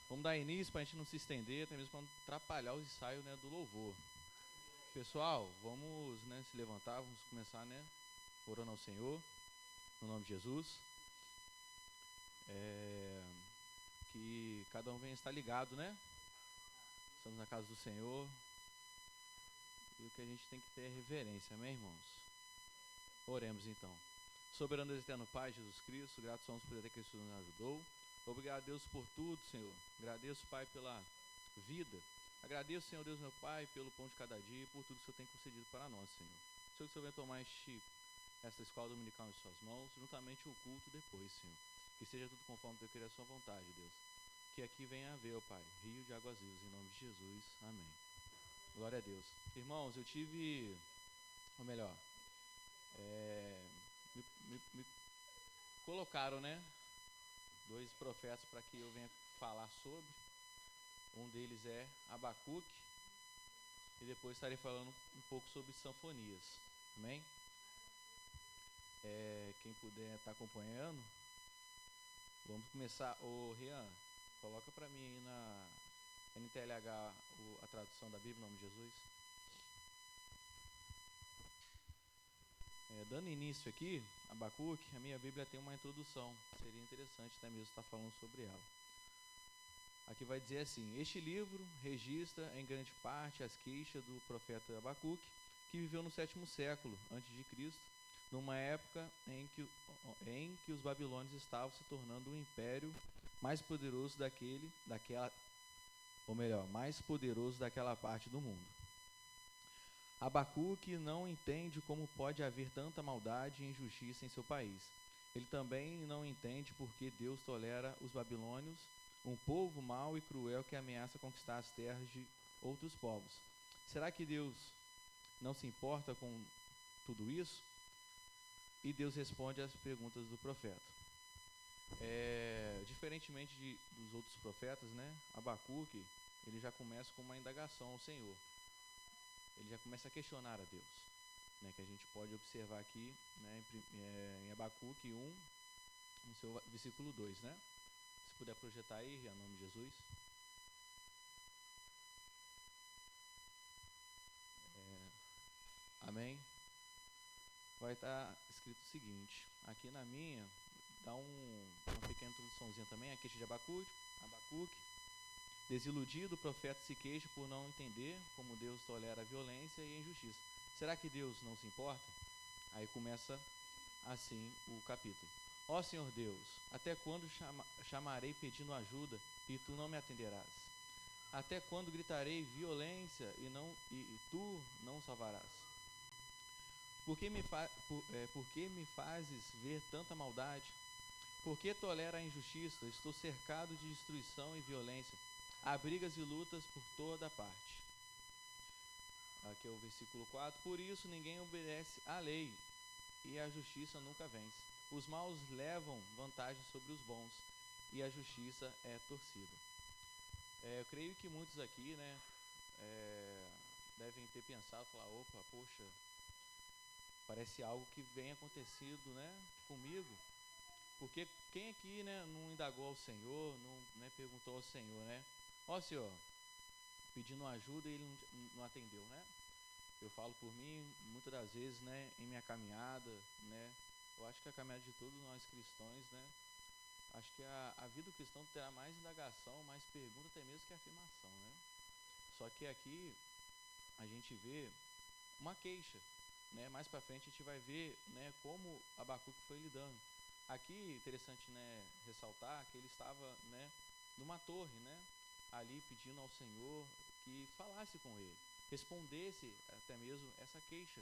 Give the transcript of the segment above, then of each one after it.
Vamos dar início para a gente não se estender, até mesmo para não atrapalhar os ensaios, né, do louvor. Pessoal, vamos, né, se levantar, vamos começar, né, orando ao Senhor, no nome de Jesus. Que cada um venha estar ligado, né? Estamos na casa do Senhor. E o que a gente tem que ter é reverência, amém, irmãos? Oremos então. Soberano Deus eterno Pai, Jesus Cristo, gratos somos por ter que Cristo nos ajudou. Obrigado, Deus, por tudo, Senhor. Agradeço, Pai, pela vida. Agradeço, Senhor Deus, meu Pai, pelo pão de cada dia e por tudo que o Senhor tem concedido para nós, Senhor. Senhor, que o Senhor venha tomar esta escola dominical em suas mãos, juntamente o culto depois, Senhor. Que seja tudo conforme Teu querer e a sua vontade, Deus. Que aqui venha haver, ó Pai, rio de águas vivas, em nome de Jesus. Amém. Glória a Deus. Irmãos, eu tive, ou melhor, me colocaram, né, 2 profetas para que eu venha falar sobre. Um deles é Abacuque, e depois estarei falando um pouco sobre sinfonias. Amém? Quem puder estar acompanhando, vamos começar. Ô Rian, coloca para mim aí na NTLH a tradução da Bíblia, em nome de Jesus. Dando início aqui, Abacuque, a minha Bíblia tem uma introdução. Seria interessante até mesmo estar falando sobre ela. Aqui vai dizer assim: este livro registra em grande parte as queixas do profeta Abacuque, que viveu no 7º século a.C., numa época em que os babilônios estavam se tornando um império mais poderoso mais poderoso daquela parte do mundo. Abacuque não entende como pode haver tanta maldade e injustiça em seu país. Ele também não entende por que Deus tolera os babilônios, um povo mau e cruel que ameaça conquistar as terras de outros povos. Será que Deus não se importa com tudo isso? E Deus responde às perguntas do profeta. Diferentemente dos outros profetas, né, Abacuque, ele já começa com uma indagação ao Senhor. Ele já começa a questionar a Deus, né, que a gente pode observar aqui, né, em Abacuque 1, no seu versículo 2, né? Se puder projetar aí, em nome de Jesus. Amém? Vai estar escrito o seguinte, aqui na minha, dá uma pequena introduçãozinha também, a queixa de Abacuque. Desiludido, o profeta se queixa por não entender como Deus tolera a violência e a injustiça. Será que Deus não se importa? Aí começa assim o capítulo. Ó Senhor Deus, até quando chamarei pedindo ajuda e tu não me atenderás? Até quando gritarei violência e tu não salvarás? Por que me fazes ver tanta maldade? Por que tolera a injustiça? Estou cercado de destruição e violência. Há brigas e lutas por toda parte. Aqui é o versículo 4. Por isso ninguém obedece à lei e a justiça nunca vence. Os maus levam vantagem sobre os bons e a justiça é torcida. Eu creio que muitos aqui, né, devem ter pensado, falar, opa, poxa, parece algo que vem acontecido, né, comigo. Porque quem aqui, né, não indagou ao Senhor, não, né, perguntou ao Senhor, né? Ó Senhor, pedindo ajuda e Ele não atendeu, né? Eu falo por mim, muitas das vezes, né, em minha caminhada, né? Eu acho que a caminhada de todos nós cristãos, né? Acho que a vida do cristão terá mais indagação, mais pergunta até mesmo que afirmação, né? Só que aqui a gente vê uma queixa, né? Mais para frente a gente vai ver, né, como Abacuque foi lidando. Aqui, interessante, né, ressaltar que ele estava, né, numa torre, né, ali pedindo ao Senhor que falasse com ele, respondesse até mesmo essa queixa,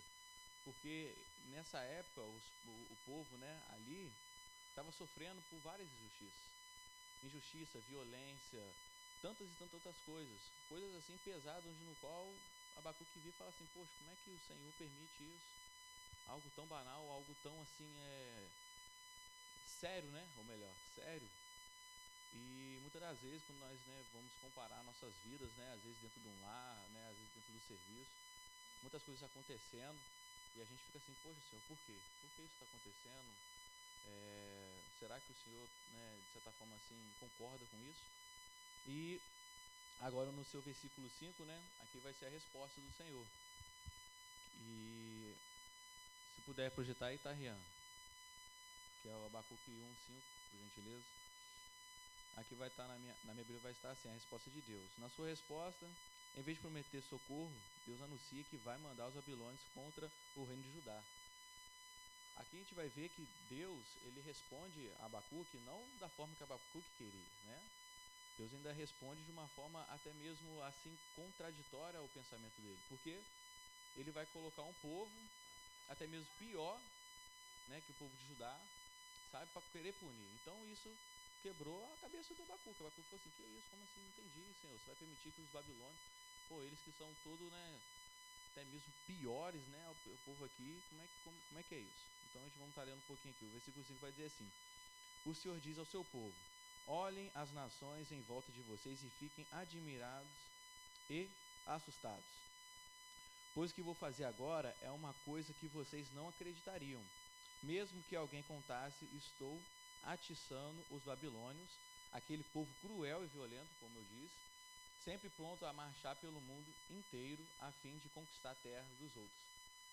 porque nessa época o povo, né, ali estava sofrendo por várias injustiça, violência, tantas e tantas outras coisas assim pesadas, no qual Abacuque via e fala assim, poxa, como é que o Senhor permite isso? Algo tão banal, algo tão assim, sério, né? Ou melhor, sério. E muitas das vezes, quando nós, né, vamos comparar nossas vidas, né, às vezes dentro de um lar, né, às vezes dentro do serviço, muitas coisas acontecendo, e a gente fica assim, poxa Senhor, por quê? Por que isso está acontecendo? Será que o Senhor, né, de certa forma assim, concorda com isso? E Agora no seu versículo 5, né, aqui vai ser a resposta do Senhor. E se puder projetar aí, tá, Rian? Que é o Abacuque 1:5, por gentileza. Aqui vai estar na minha Bíblia vai estar assim, a resposta de Deus. Na sua resposta, em vez de prometer socorro, Deus anuncia que vai mandar os babilônios contra o reino de Judá. Aqui a gente vai ver que Deus, ele responde a Abacuque não da forma que Abacuque queria, né? Deus ainda responde de uma forma até mesmo assim contraditória ao pensamento dele, porque ele vai colocar um povo até mesmo pior, né, que o povo de Judá, sabe, para querer punir. Então isso quebrou a cabeça do Abacuque. O Abacuque falou assim: que isso? Como assim? Não entendi, Senhor. Você vai permitir que os babilônios, pô, eles que são todos, né, até mesmo piores, né, o povo aqui, como é que é isso? Então a gente vamos estar lendo um pouquinho aqui. O versículo 5 vai dizer assim: o Senhor diz ao seu povo: olhem as nações em volta de vocês e fiquem admirados e assustados. Pois o que vou fazer agora é uma coisa que vocês não acreditariam. Mesmo que alguém contasse, estou atiçando os babilônios, aquele povo cruel e violento, como eu disse, sempre pronto a marchar pelo mundo inteiro a fim de conquistar a terra dos outros.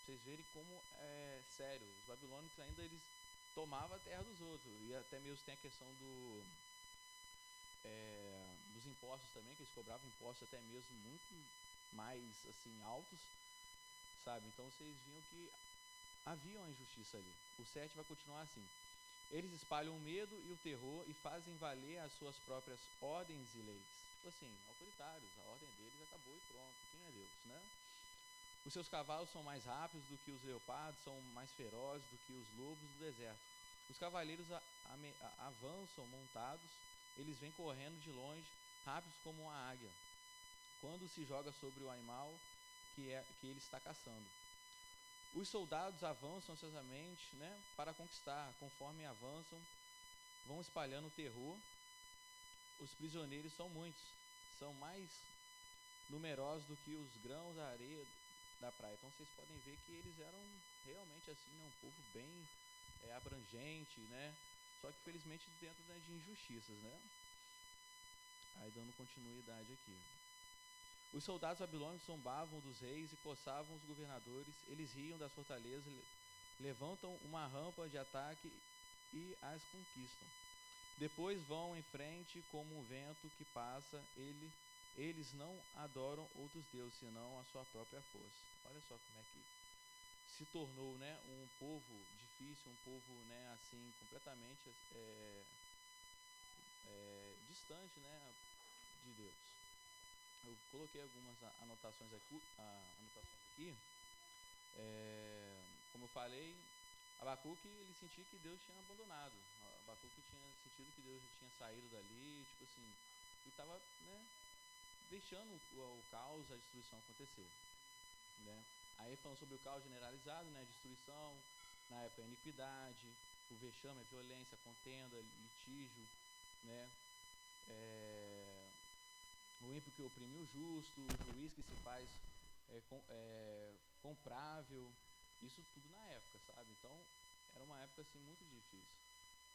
Vocês verem como é sério, os babilônios ainda eles tomavam a terra dos outros, e até mesmo tem a questão dos impostos também, que eles cobravam impostos até mesmo muito mais assim altos, sabe? Então vocês viam que havia uma injustiça ali. O 7 vai continuar assim: eles espalham o medo e o terror e fazem valer as suas próprias ordens e leis. Tipo assim, autoritários, a ordem deles acabou e pronto. Quem é Deus, né? Os seus cavalos são mais rápidos do que os leopardos, são mais ferozes do que os lobos do deserto. Os cavaleiros avançam montados, eles vêm correndo de longe, rápidos como uma águia, quando se joga sobre o animal que ele está caçando. Os soldados avançam ansiosamente, né, para conquistar. Conforme avançam, vão espalhando o terror. Os prisioneiros são muitos, são mais numerosos do que os grãos da areia da praia. Então vocês podem ver que eles eram realmente assim, né, um povo bem abrangente, né? Só que felizmente dentro, né, de injustiças, né? Aí dando continuidade aqui. Os soldados babilônicos zombavam dos reis e coçavam os governadores. Eles riam das fortalezas, levantam uma rampa de ataque e as conquistam. Depois vão em frente como um vento que passa. Eles não adoram outros deuses, senão a sua própria força. Olha só como é que se tornou, né, um povo difícil, um povo, né, assim, completamente distante, né, de Deus. Eu coloquei algumas anotações aqui. Como eu falei, Abacuque, ele sentia que Deus tinha abandonado. Abacuque tinha sentido que Deus já tinha saído dali, tipo assim, e estava, né, deixando o caos, a destruição acontecer, né? Aí falando sobre o caos generalizado, né, destruição, na época a iniquidade, o vexame, a violência, a contenda, litígio, né? O ímpio que oprime o justo, o juiz que se faz comprável, isso tudo na época, sabe? Então, era uma época assim muito difícil.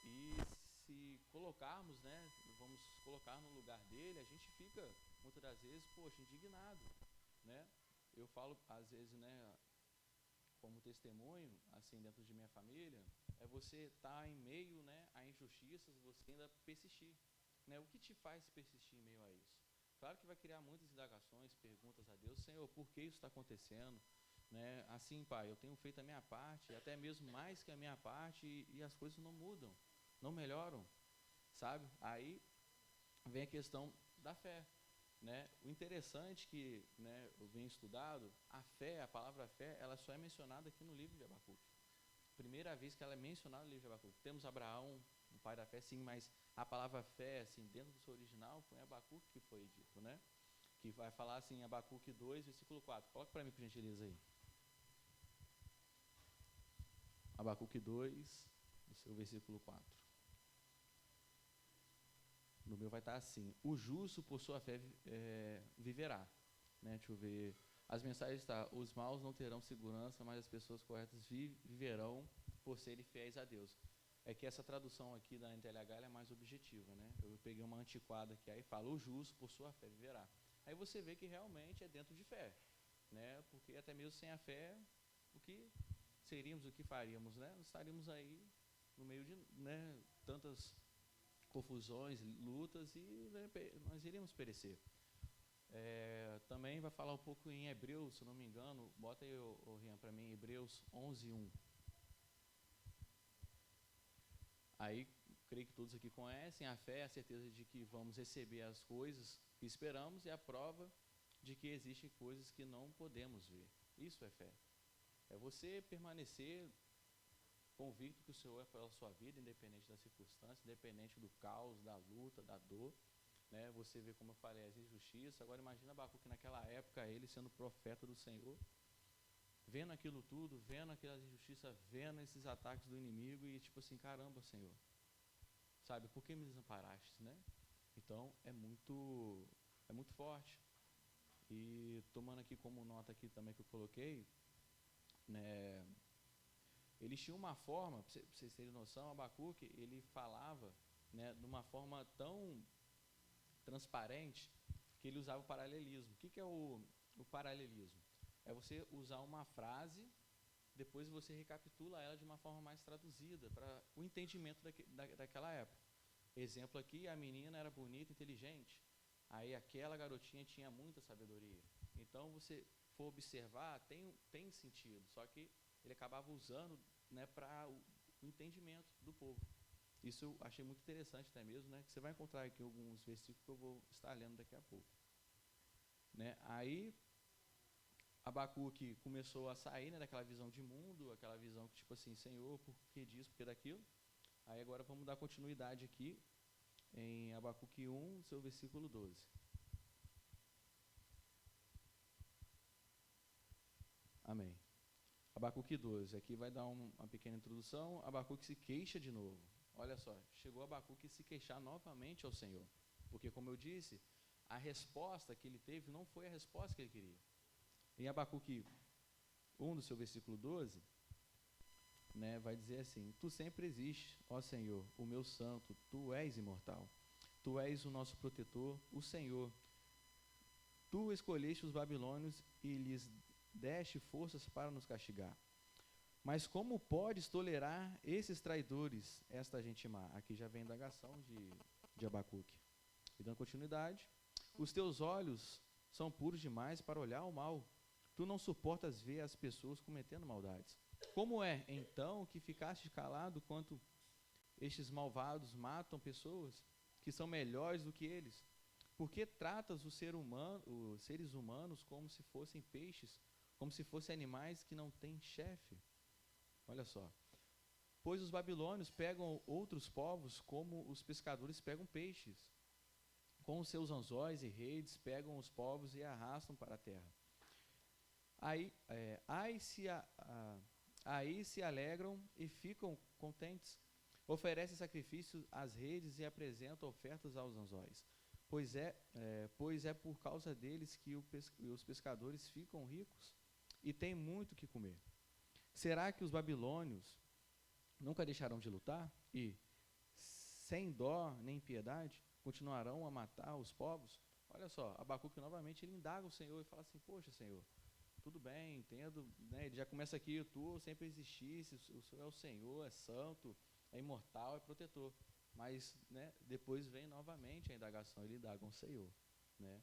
E se colocarmos, né, vamos colocar no lugar dele, a gente fica, muitas das vezes, poxa, indignado, né? Eu falo, às vezes, né, como testemunho, assim, dentro de minha família, é você estar em meio, né, a injustiças, você ainda persistir, né? O que te faz persistir em meio a isso? Claro que vai criar muitas indagações, perguntas a Deus: Senhor, por que isso está acontecendo? Né? Assim, Pai, eu tenho feito a minha parte, até mesmo mais que a minha parte, e as coisas não mudam, não melhoram, sabe? Aí vem a questão da fé, né? O interessante que, né, eu venho estudado, a fé, a palavra fé, ela só é mencionada aqui no livro de Abacuque. Primeira vez que ela é mencionada no livro de Abacuque. Temos Abraão, o pai da fé, sim, mas a palavra fé, assim, dentro do seu original, foi em Abacuque que foi dito, né? Que vai falar assim, em Abacuque 2, versículo 4. Coloca para mim, por gentileza, aí. Abacuque 2, do seu versículo 4. No meu vai estar assim: o justo por sua fé viverá. Né? Deixa eu ver. As mensagens estão: os maus não terão segurança, mas as pessoas corretas viverão por serem fiéis a Deus. é que essa tradução aqui da NTLH ela é mais objetiva, né? Eu peguei uma antiquada que aí fala, o justo por sua fé viverá. Aí você vê que realmente é dentro de fé, né? Porque até mesmo sem a fé, o que seríamos, o que faríamos, né? Nós estaríamos aí no meio de, né, tantas confusões, lutas e, né, nós iríamos perecer. Também vai falar um pouco em Hebreus, se não me engano, bota aí, Rian, para mim, Hebreus 11:1. Aí, creio que todos aqui conhecem, a fé é a certeza de que vamos receber as coisas que esperamos e a prova de que existem coisas que não podemos ver. Isso é fé. É você permanecer convicto que o Senhor é pela sua vida, independente das circunstâncias, independente do caos, da luta, da dor, né? Você vê, como eu falei, as injustiças. Agora imagina Abacuque naquela época, ele sendo profeta do Senhor, vendo aquilo tudo, vendo aquelas injustiças, vendo esses ataques do inimigo e tipo assim, caramba, Senhor, sabe, por que me desamparaste, né? Então é muito forte. E tomando aqui como nota aqui também que eu coloquei, né, eles tinham uma forma, para vocês terem noção, Abacuque, ele falava, né, de uma forma tão transparente que ele usava o paralelismo. O que é o paralelismo? É você usar uma frase, depois você recapitula ela de uma forma mais traduzida, para o entendimento daquela época. Exemplo aqui, a menina era bonita, inteligente, aí aquela garotinha tinha muita sabedoria. Então, você for observar, tem sentido, só que ele acabava usando, né, para o entendimento do povo. Isso eu achei muito interessante até mesmo, né, que você vai encontrar aqui alguns versículos que eu vou estar lendo daqui a pouco. Né? Aí, Abacuque começou a sair, né, daquela visão de mundo, aquela visão que tipo assim, Senhor, por que disso, por que daquilo? Aí agora vamos dar continuidade aqui em Abacuque 1, seu versículo 12. Amém. Abacuque 12, aqui vai dar uma pequena introdução. Abacuque se queixa de novo. Olha só, chegou Abacuque se queixar novamente ao Senhor. Porque, como eu disse, a resposta que ele teve não foi a resposta que ele queria. Em Abacuque 1, do seu versículo 12, né, vai dizer assim, tu sempre existes, ó Senhor, o meu santo, tu és imortal. Tu és o nosso protetor, o Senhor. Tu escolheste os babilônios e lhes deste forças para nos castigar. Mas como podes tolerar esses traidores, esta gente má? Aqui já vem a indagação de Abacuque. E dando continuidade, os teus olhos são puros demais para olhar o mal. Tu não suportas ver as pessoas cometendo maldades. Como é, então, que ficaste calado quanto estes malvados matam pessoas que são melhores do que eles? Por que tratas os seres humanos como se fossem peixes, como se fossem animais que não têm chefe? Olha só. Pois os babilônios pegam outros povos como os pescadores pegam peixes. Com os seus anzóis e redes pegam os povos e arrastam para a terra. Aí se alegram e ficam contentes. Oferecem sacrifícios às redes e apresentam ofertas aos anzóis. Pois é por causa deles que os pescadores ficam ricos e têm muito o que comer. Será que os babilônios nunca deixarão de lutar e, sem dó nem piedade, continuarão a matar os povos? Olha só, Abacuque novamente ele indaga o Senhor e fala assim, poxa Senhor, tudo bem, entendo, né? Ele já começa aqui, tu sempre existisse, o Senhor é o Senhor, é santo, é imortal, é protetor. Mas, né, depois vem novamente a indagação, ele indaga o Senhor, né?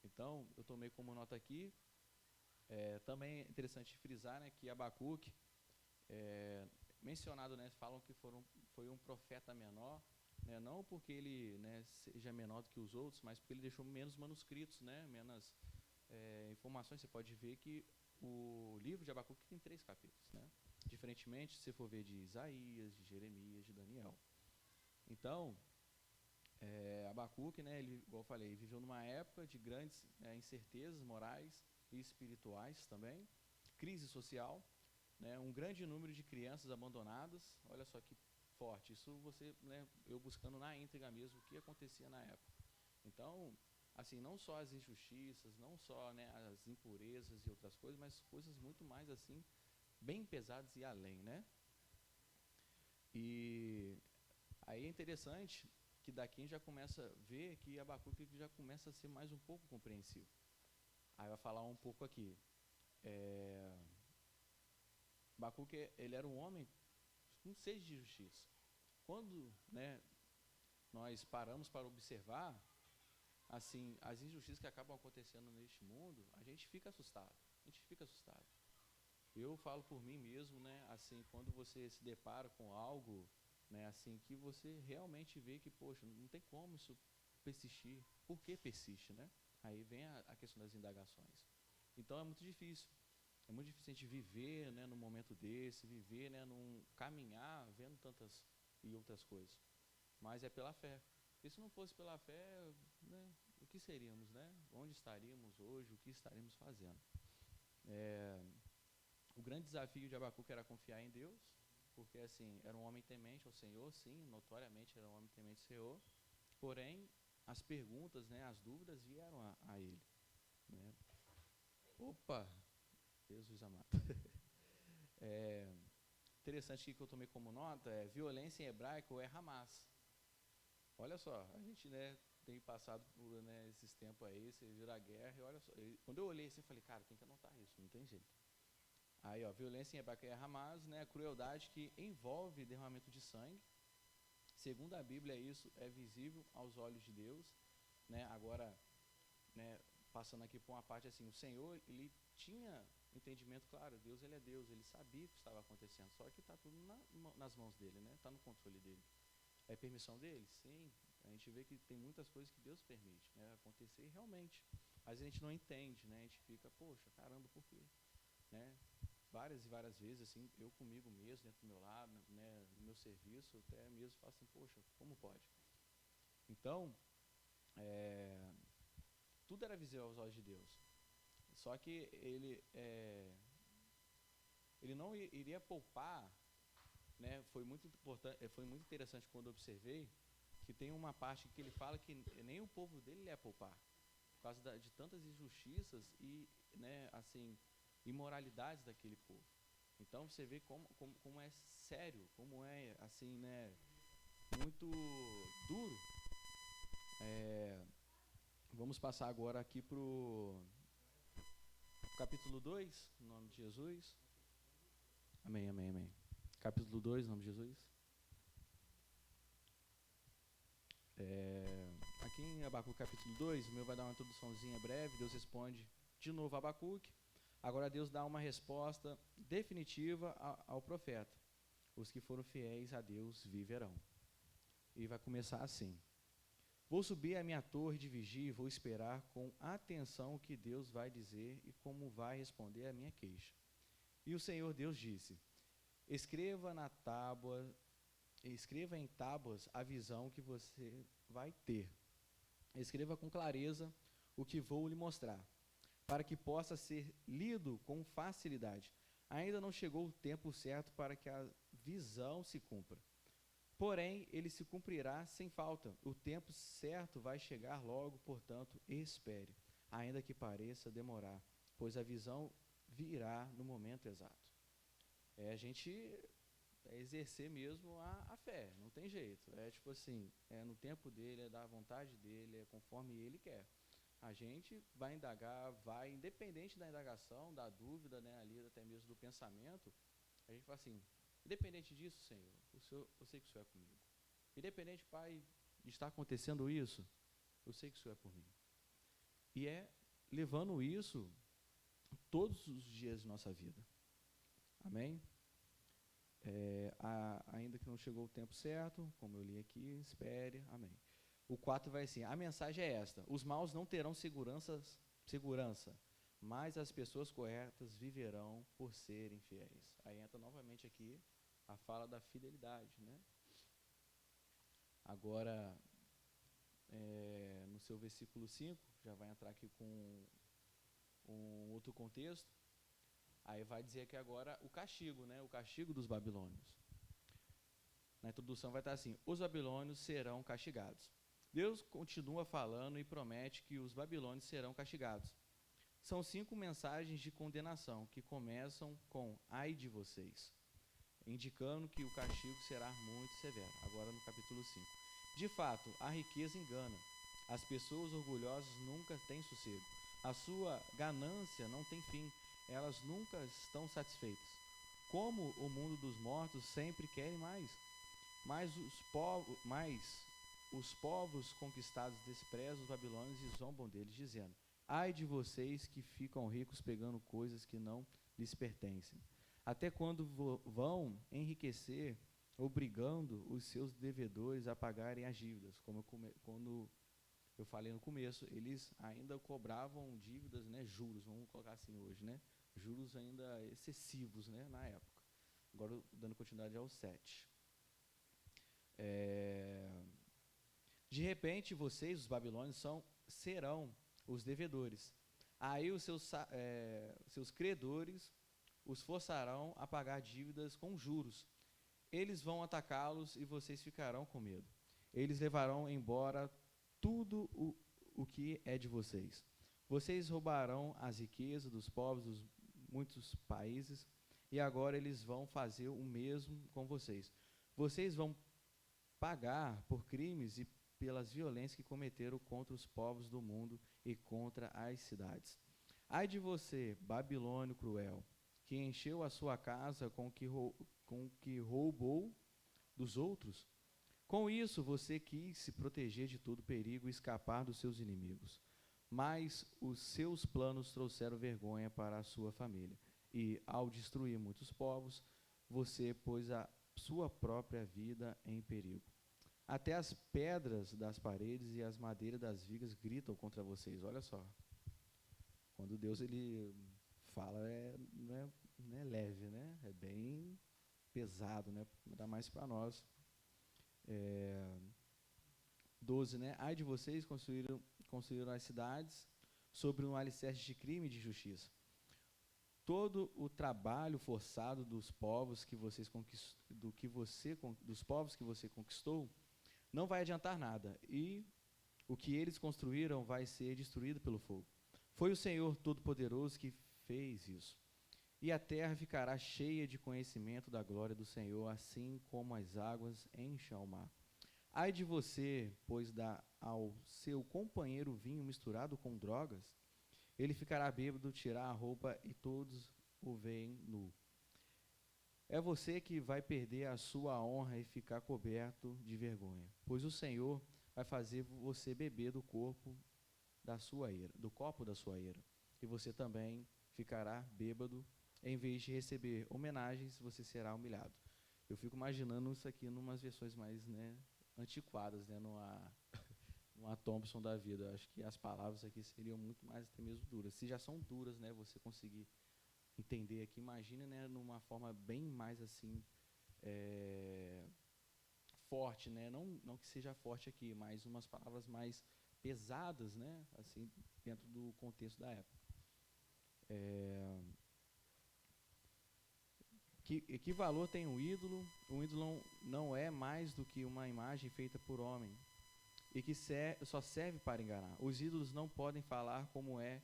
Então, eu tomei como nota aqui, também é interessante frisar, né, que Abacuque, mencionado, né, falam que foi um profeta menor, né, não porque ele, né, seja menor do que os outros, mas porque ele deixou menos manuscritos, né, menos informações. Você pode ver que o livro de Abacuque tem 3 capítulos, né, diferentemente se você for ver de Isaías, de Jeremias, de Daniel. Então, Abacuque, né, ele, igual eu falei, viveu numa época de grandes incertezas morais e espirituais também, crise social, né, um grande número de crianças abandonadas. Olha só que forte, isso você, né, eu buscando na íntegra mesmo o que acontecia na época. Então, assim, não só as injustiças, não só, né, as impurezas e outras coisas, mas coisas muito mais assim, bem pesadas e além, né? E aí é interessante que daqui a gente já começa a ver que Abacuque já começa a ser mais um pouco compreensivo. Aí vai falar um pouco aqui. Abacuque, ele era um homem com sede de justiça. Quando, né, nós paramos para observar assim as injustiças que acabam acontecendo neste mundo, a gente fica assustado. Eu falo por mim mesmo, né, assim, quando você se depara com algo, né, assim, que você realmente vê que, poxa, não tem como isso persistir. Por que persiste, né? Aí vem a questão das indagações. Então é muito difícil. É muito difícil a gente viver, né, num momento desse, viver, né, num caminhar, vendo tantas e outras coisas. Mas é pela fé. E se não fosse pela fé, né, o que seríamos, né? Onde estaríamos hoje? O que estaríamos fazendo? O grande desafio de Abacuque era confiar em Deus, porque assim, era um homem temente ao Senhor, sim, notoriamente era um homem temente ao Senhor, porém, as perguntas, né, as dúvidas vieram a ele. Né? Opa! Jesus amado. Interessante que eu tomei como nota, violência em hebraico é Hamas. Olha só, a gente, né, tem passado por, né, esses tempos aí, você vira a guerra, e olha só, quando eu olhei assim, eu falei, cara, tem que anotar isso, não tem jeito. Aí, ó, violência em hebraico é Hamas, né, crueldade que envolve derramamento de sangue. Segundo a Bíblia, isso é visível aos olhos de Deus, né? Agora, né, passando aqui por uma parte assim, o Senhor, ele tinha entendimento, claro, Deus, ele é Deus, ele sabia o que estava acontecendo, só que está tudo nas mãos dele, né? Está no controle dele. É permissão dele? Sim. A gente vê que tem muitas coisas que Deus permite, né, acontecer realmente. Às vezes a gente não entende, né? A gente fica, poxa, caramba, por quê? Né? Várias e várias vezes, assim, eu comigo mesmo, dentro do meu lado, né, no meu serviço, até mesmo falo assim, poxa, como pode? Então, tudo era visível aos olhos de Deus. Só que ele não iria poupar, né? Foi muito importante, foi muito interessante quando eu observei que tem uma parte que ele fala que nem o povo dele ia poupar, por causa de tantas injustiças e, né, assim, imoralidades daquele povo. Então você vê como é sério, como é assim, né, muito duro. Vamos passar agora aqui para o capítulo 2, em nome de Jesus. Amém, amém, amém. Capítulo 2, em nome de Jesus. Aqui em Abacuque capítulo 2, o meu vai dar uma introduçãozinha breve. Deus responde de novo a Abacuque. Agora Deus dá uma resposta definitiva ao profeta. Os que foram fiéis a Deus viverão. E vai começar assim. Vou subir à minha torre de vigia e vou esperar com atenção o que Deus vai dizer e como vai responder a minha queixa. E o Senhor Deus disse, escreva em tábuas a visão que você vai ter. Escreva com clareza o que vou lhe mostrar, para que possa ser lido com facilidade. Ainda não chegou o tempo certo para que a visão se cumpra. Porém, ele se cumprirá sem falta. O tempo certo vai chegar logo, portanto, espere, ainda que pareça demorar, pois a visão virá no momento exato. A gente exercer mesmo a fé, não tem jeito. Tipo assim, no tempo dele, é da vontade dele, é conforme ele quer. A gente vai indagar, vai, independente da indagação, da dúvida, né, ali até mesmo do pensamento, a gente fala assim, independente disso, Senhor, eu sei que o Senhor é comigo. Independente, Pai, de estar acontecendo isso, eu sei que o Senhor é por mim. E levando isso todos os dias de nossa vida. Amém? Ainda que não chegou o tempo certo, como eu li aqui, espere, amém. O 4 vai assim, a mensagem é esta, os maus não terão segurança, mas as pessoas corretas viverão por serem fiéis. Aí entra novamente aqui a fala da fidelidade, né? Agora, no seu versículo 5, já vai entrar aqui com um outro contexto, aí vai dizer aqui agora o castigo, né? O castigo dos babilônios. Na introdução vai estar assim, os babilônios serão castigados. Deus continua falando e promete que os babilônios serão castigados. São 5 mensagens de condenação que começam com ai de vocês. indicando que o castigo será muito severo. Agora no capítulo 5. De fato, a riqueza engana. As pessoas orgulhosas nunca têm sossego. A sua ganância não tem fim. Elas nunca estão satisfeitas. Como o mundo dos mortos sempre querem mais. Mas os povos conquistados desprezam os babilônios e zombam deles, dizendo: ai de vocês que ficam ricos pegando coisas que não lhes pertencem. Até quando vão enriquecer, obrigando os seus devedores a pagarem as dívidas? Quando eu falei no começo, eles ainda cobravam dívidas, né, juros, vamos colocar assim hoje, né, juros ainda excessivos, né, na época. Agora, dando continuidade ao 7. De repente, vocês, os babilônios, serão os devedores. Aí os seus credores os forçarão a pagar dívidas com juros. Eles vão atacá-los e vocês ficarão com medo. Eles levarão embora tudo o que é de vocês. Vocês roubarão as riquezas dos povos dos muitos países e agora eles vão fazer o mesmo com vocês. Vocês vão pagar por crimes e pelas violências que cometeram contra os povos do mundo e contra as cidades. Ai de você, Babilônio cruel, que encheu a sua casa com o que roubou dos outros. Com isso, você quis se proteger de todo perigo e escapar dos seus inimigos. Mas os seus planos trouxeram vergonha para a sua família. E, ao destruir muitos povos, você pôs a sua própria vida em perigo. Até as pedras das paredes e as madeiras das vigas gritam contra vocês. Olha só. Quando Deus ele fala, não é leve, né? É bem pesado, né? Ainda mais para nós. 12, né? Ai de vocês, construíram as cidades sobre um alicerce de crime e de justiça. Todo o trabalho forçado dos povos que você conquistou não vai adiantar nada, e o que eles construíram vai ser destruído pelo fogo. Foi o Senhor Todo-Poderoso que fez isso. E a terra ficará cheia de conhecimento da glória do Senhor, assim como as águas enchem ao mar. Ai de você, pois dá ao seu companheiro vinho misturado com drogas, ele ficará bêbado, tirar a roupa e todos o veem nu. É você que vai perder a sua honra e ficar coberto de vergonha, pois o Senhor vai fazer você beber do copo da sua ira, do copo da sua ira, e você também ficará bêbado. Em vez de receber homenagens, você será humilhado. Eu fico imaginando isso aqui numas versões mais, né, antiquadas, né, numa Thompson da vida. Eu acho que as palavras aqui seriam muito mais até mesmo duras. Se já são duras, né, você conseguir entender aqui, imagina, né, numa forma bem mais assim, forte, né, não que seja forte aqui, mas umas palavras mais pesadas, né, assim, dentro do contexto da época. Que valor tem um ídolo? Um ídolo não é mais do que uma imagem feita por homem e que só serve para enganar. Os ídolos não podem falar como é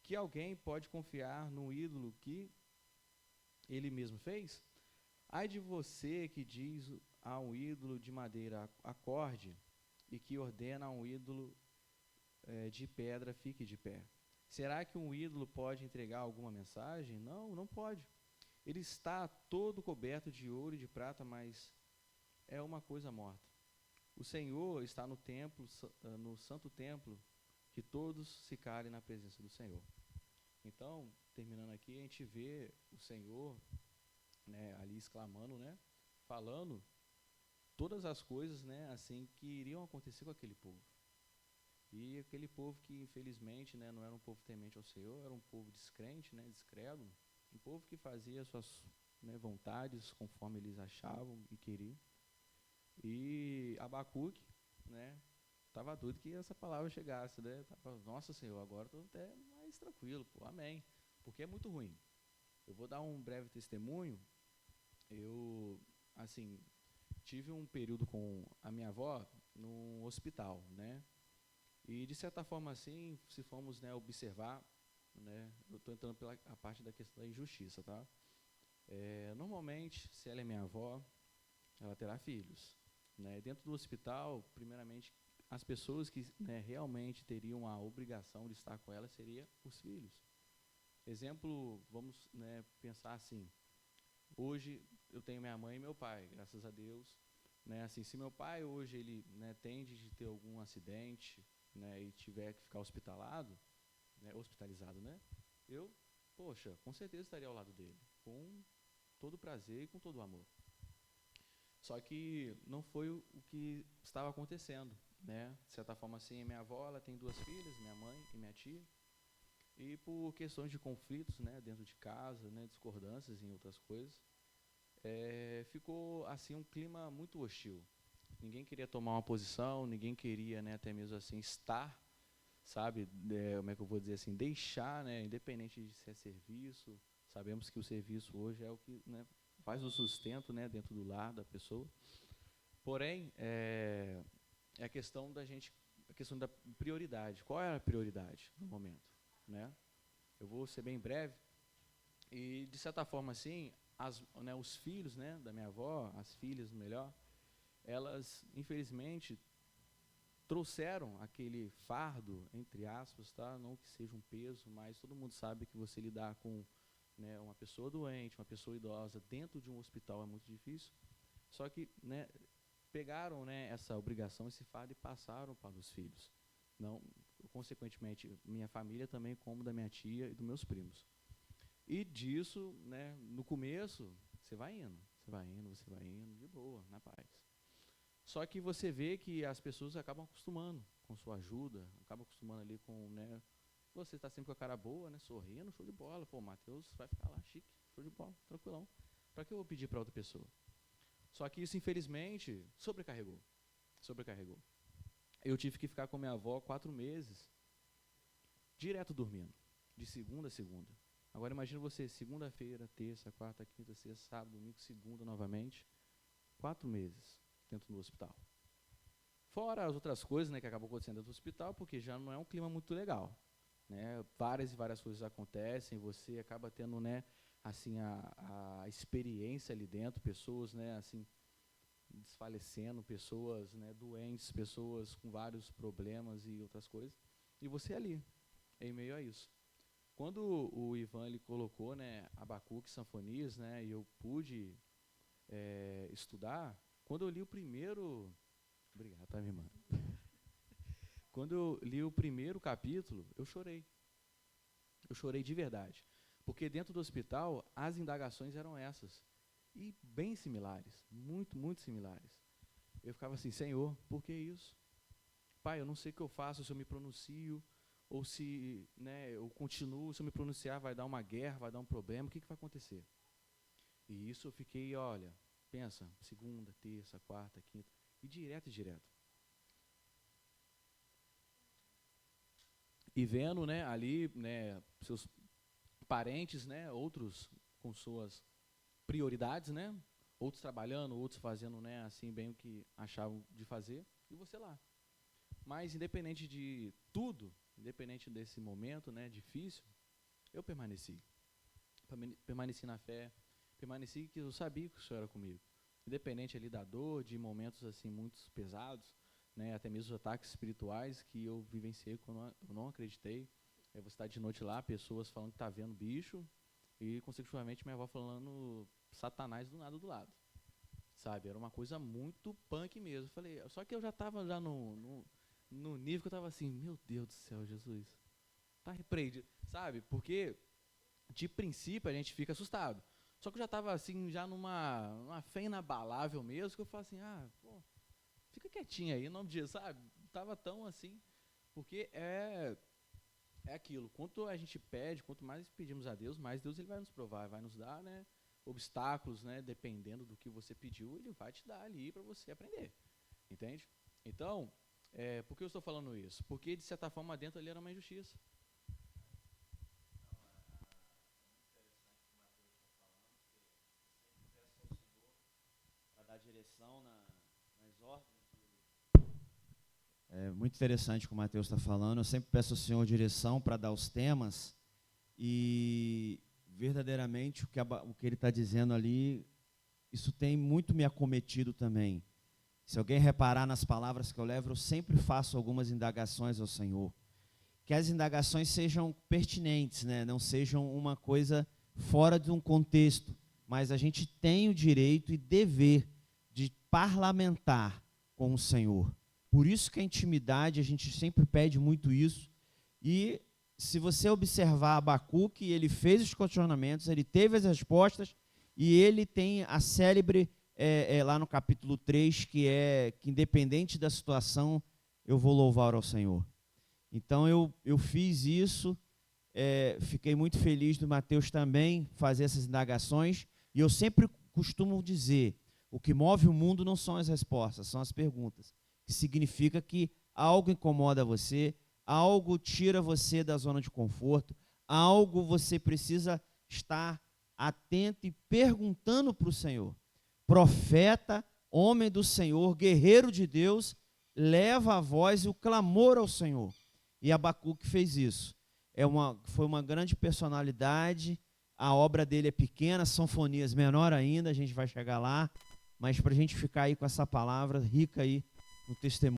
que alguém pode confiar no ídolo que ele mesmo fez? Ai de você que diz a um ídolo de madeira, acorde, e que ordena a um ídolo de pedra, fique de pé. Será que um ídolo pode entregar alguma mensagem? Não, não pode. Ele está todo coberto de ouro e de prata, mas é uma coisa morta. O Senhor está no templo, no santo templo, que todos se calem na presença do Senhor. Então, terminando aqui, a gente vê o Senhor, né, ali exclamando, né, falando todas as coisas, né, assim, que iriam acontecer com aquele povo. E aquele povo que, infelizmente, né, não era um povo temente ao Senhor, era um povo descrente, né, descrédulo, um povo que fazia suas, né, vontades conforme eles achavam e queriam. E Abacuque, né, estava doido que essa palavra chegasse, né? Nossa, Senhor, agora estou até mais tranquilo, pô, amém. Porque é muito ruim. Eu vou dar um breve testemunho. Eu, assim, tive um período com a minha avó no hospital, né? E, de certa forma, assim, se formos, né, observar, né, eu estou entrando pela a parte da questão da injustiça, tá? Normalmente, se ela é minha avó, ela terá filhos, né? Dentro do hospital, primeiramente, as pessoas que, né, realmente teriam a obrigação de estar com ela seriam os filhos. Exemplo, vamos, né, pensar assim. Hoje eu tenho minha mãe e meu pai, graças a Deus, né? Assim, se meu pai hoje ele, né, tende de ter algum acidente, né, e tiver que ficar hospitalizado, né? Eu, poxa, com certeza estaria ao lado dele, com todo prazer e com todo amor. Só que não foi o que estava acontecendo, né? De certa forma, assim, minha avó, ela tem 2 filhas, minha mãe e minha tia, e por questões de conflitos, né, dentro de casa, né, discordâncias em outras coisas, ficou assim um clima muito hostil. Ninguém queria tomar uma posição, ninguém queria, né, até mesmo assim estar, sabe, como é que eu vou dizer assim, deixar, né, independente de ser serviço. Sabemos que o serviço hoje é o que, né, faz o sustento, né, dentro do lar da pessoa. Porém, é a questão da prioridade. Qual é a prioridade no momento, né? Eu vou ser bem breve. E de certa forma, assim, né, os filhos, né, da minha avó, as filhas, melhor, elas, infelizmente, trouxeram aquele fardo, entre aspas, tá? Não que seja um peso, mas todo mundo sabe que você lidar com, né, uma pessoa doente, uma pessoa idosa dentro de um hospital é muito difícil. Só que, né, pegaram, né, essa obrigação, esse fardo e passaram para os filhos. Não, consequentemente, minha família também, como da minha tia e dos meus primos. E disso, né, no começo, você vai indo, de boa, na paz. Só que você vê que as pessoas acabam acostumando com sua ajuda, acabam acostumando ali com, né, você está sempre com a cara boa, né, sorrindo, show de bola. Pô, o Matheus vai ficar lá chique, show de bola, tranquilão. Para que eu vou pedir para outra pessoa? Só que isso, infelizmente, sobrecarregou. Eu tive que ficar com minha avó 4 meses, direto dormindo, de segunda a segunda. Agora imagina você, segunda-feira, terça, quarta, quinta, sexta, sábado, domingo, segunda novamente, 4 meses dentro do hospital. Fora as outras coisas, né, que acabam acontecendo dentro do hospital, porque já não é um clima muito legal, né? Várias e várias coisas acontecem, você acaba tendo, né, assim, a experiência ali dentro, pessoas, né, assim, desfalecendo, pessoas, né, doentes, pessoas com vários problemas e outras coisas, e você ali, em meio a isso. Quando o Ivan ele colocou, né, Abacuque, Sinfonias, né, e eu pude estudar, quando eu li o primeiro... Obrigado, tá, minha irmã? Quando eu li o primeiro capítulo, eu chorei. Eu chorei de verdade. Porque dentro do hospital, as indagações eram essas. E bem similares. Muito, muito similares. Eu ficava assim, Senhor, por que isso? Pai, eu não sei o que eu faço, se eu me pronuncio, ou se, né, eu continuo, se eu me pronunciar vai dar uma guerra, vai dar um problema, o que vai acontecer? E isso eu fiquei, olha, pensa, segunda, terça, quarta, quinta, e direto. E vendo, né, ali, né, seus parentes, né, outros com suas prioridades, né, outros trabalhando, outros fazendo, né, assim, bem o que achavam de fazer, e você lá. Mas, independente de tudo, independente desse momento, né, difícil, eu permaneci. Permaneci na fé, permaneci que eu sabia que o Senhor era comigo. Independente ali da dor, de momentos, assim, muito pesados, né, até mesmo os ataques espirituais que eu vivenciei quando eu não acreditei. Você está de noite lá, pessoas falando que está vendo bicho, e, consecutivamente, minha avó falando Satanás do nada do lado. Sabe, era uma coisa muito punk mesmo. Falei, só que eu já estava já no nível que eu estava assim, meu Deus do céu, Jesus, tá repreendido, sabe? Porque, de princípio, a gente fica assustado. Só que eu já estava assim, já numa fé inabalável mesmo, que eu falo assim, pô, fica quietinho aí, em nome de Jesus, sabe? Estava tão assim, porque é aquilo, quanto a gente pede, quanto mais pedimos a Deus, mais Deus ele vai nos provar, vai nos dar, né, obstáculos, né, dependendo do que você pediu, ele vai te dar ali para você aprender, entende? Então, por que eu estou falando isso? Porque, de certa forma, dentro ali era uma injustiça. Para dar direção nas ordens. É muito interessante o que o Matheus está falando. Eu sempre peço ao Senhor direção para dar os temas e verdadeiramente o que ele está dizendo ali, isso tem muito me acometido também. Se alguém reparar nas palavras que eu levo, eu sempre faço algumas indagações ao Senhor. Que as indagações sejam pertinentes, né? Não sejam uma coisa fora de um contexto, mas a gente tem o direito e dever de parlamentar com o Senhor. Por isso que a intimidade, a gente sempre pede muito isso. E se você observar Abacuque, ele fez os questionamentos, ele teve as respostas, e ele tem a célebre, lá no capítulo 3, que independente da situação, eu vou louvar ao Senhor. Então eu fiz isso, fiquei muito feliz do Mateus também fazer essas indagações, e eu sempre costumo dizer, o que move o mundo não são as respostas, são as perguntas, que significa que algo incomoda você, algo tira você da zona de conforto, algo você precisa estar atento e perguntando para o Senhor. Profeta, homem do Senhor, guerreiro de Deus, leva a voz e o clamor ao Senhor. E Abacuque fez isso. Foi uma grande personalidade, a obra dele é pequena, Sinfonias menor ainda, a gente vai chegar lá, mas para a gente ficar aí com essa palavra rica aí no testemunho.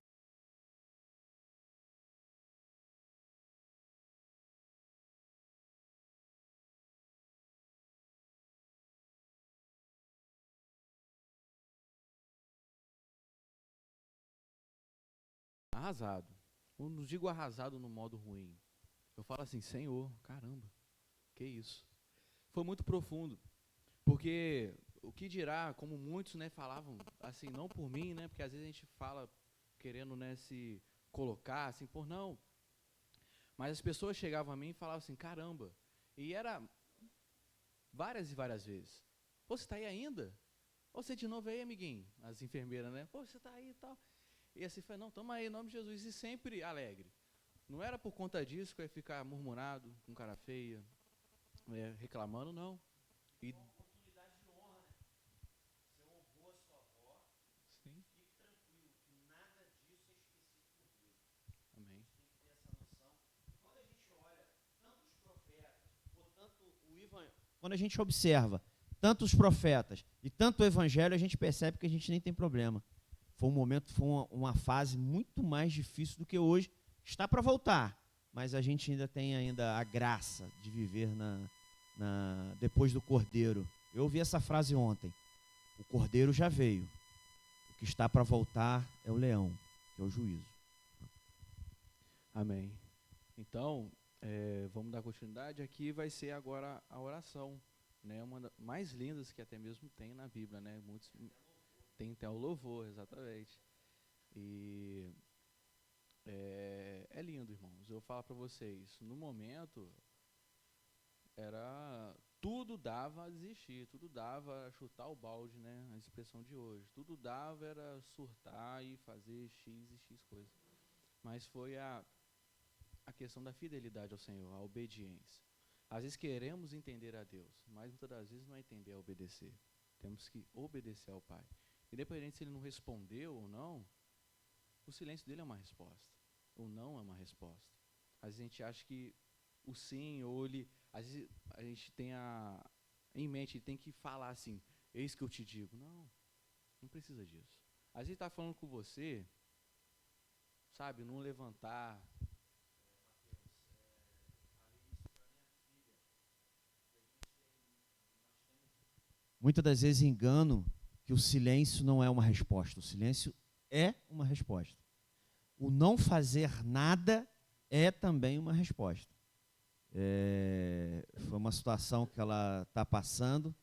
Arrasado. Eu não digo arrasado no modo ruim. Eu falo assim, Senhor, caramba, que isso. Foi muito profundo, porque o que dirá, como muitos, né, falavam, assim, não por mim, né, porque às vezes a gente fala querendo, né, se colocar, assim, por não. Mas as pessoas chegavam a mim e falavam assim, caramba, e era várias e várias vezes. Pô, você tá aí ainda? Ô, você de novo aí, amiguinho? As enfermeiras, né? Pô, você tá aí e tal. E assim, foi, não, toma aí, em nome de Jesus, e sempre alegre. Não era por conta disso que eu ia ficar murmurado, com cara feia, reclamando, não. E uma oportunidade de honra, né? Você honrou a sua avó. Sim. Fique tranquilo, que nada disso é esquecido por Deus. Amém. A gente tem que ter essa noção. Quando a gente olha tantos profetas, quando a gente observa tantos profetas e tanto o evangelho, a gente percebe que a gente nem tem problema. Foi um momento, foi uma fase muito mais difícil do que hoje. Está para voltar, mas a gente ainda tem a graça de viver depois do Cordeiro. Eu ouvi essa frase ontem. O Cordeiro já veio. O que está para voltar é o leão, que é o juízo. Amém. Então, vamos dar continuidade. Aqui vai ser agora a oração, né? Uma das mais lindas que até mesmo tem na Bíblia, né? Muitos tem até o louvor, exatamente. E é lindo, irmãos. Eu falo para vocês, no momento tudo dava a desistir, tudo dava a chutar o balde, né? A expressão de hoje. Tudo dava era surtar e fazer X e X coisas. Mas foi a questão da fidelidade ao Senhor, a obediência. Às vezes queremos entender a Deus, mas muitas das vezes não é entender, é obedecer. Temos que obedecer ao Pai. Independente se ele não respondeu ou não, o silêncio dele é uma resposta. O não é uma resposta. Às vezes a gente acha que o sim, ou ele... Às vezes a gente tem em mente, tem que falar assim, eis que eu te digo. Não, não precisa disso. Às vezes ele está falando com você, sabe, não levantar... Muitas das vezes engano que o silêncio não é uma resposta. O silêncio é uma resposta. O não fazer nada é também uma resposta. Foi uma situação que ela está passando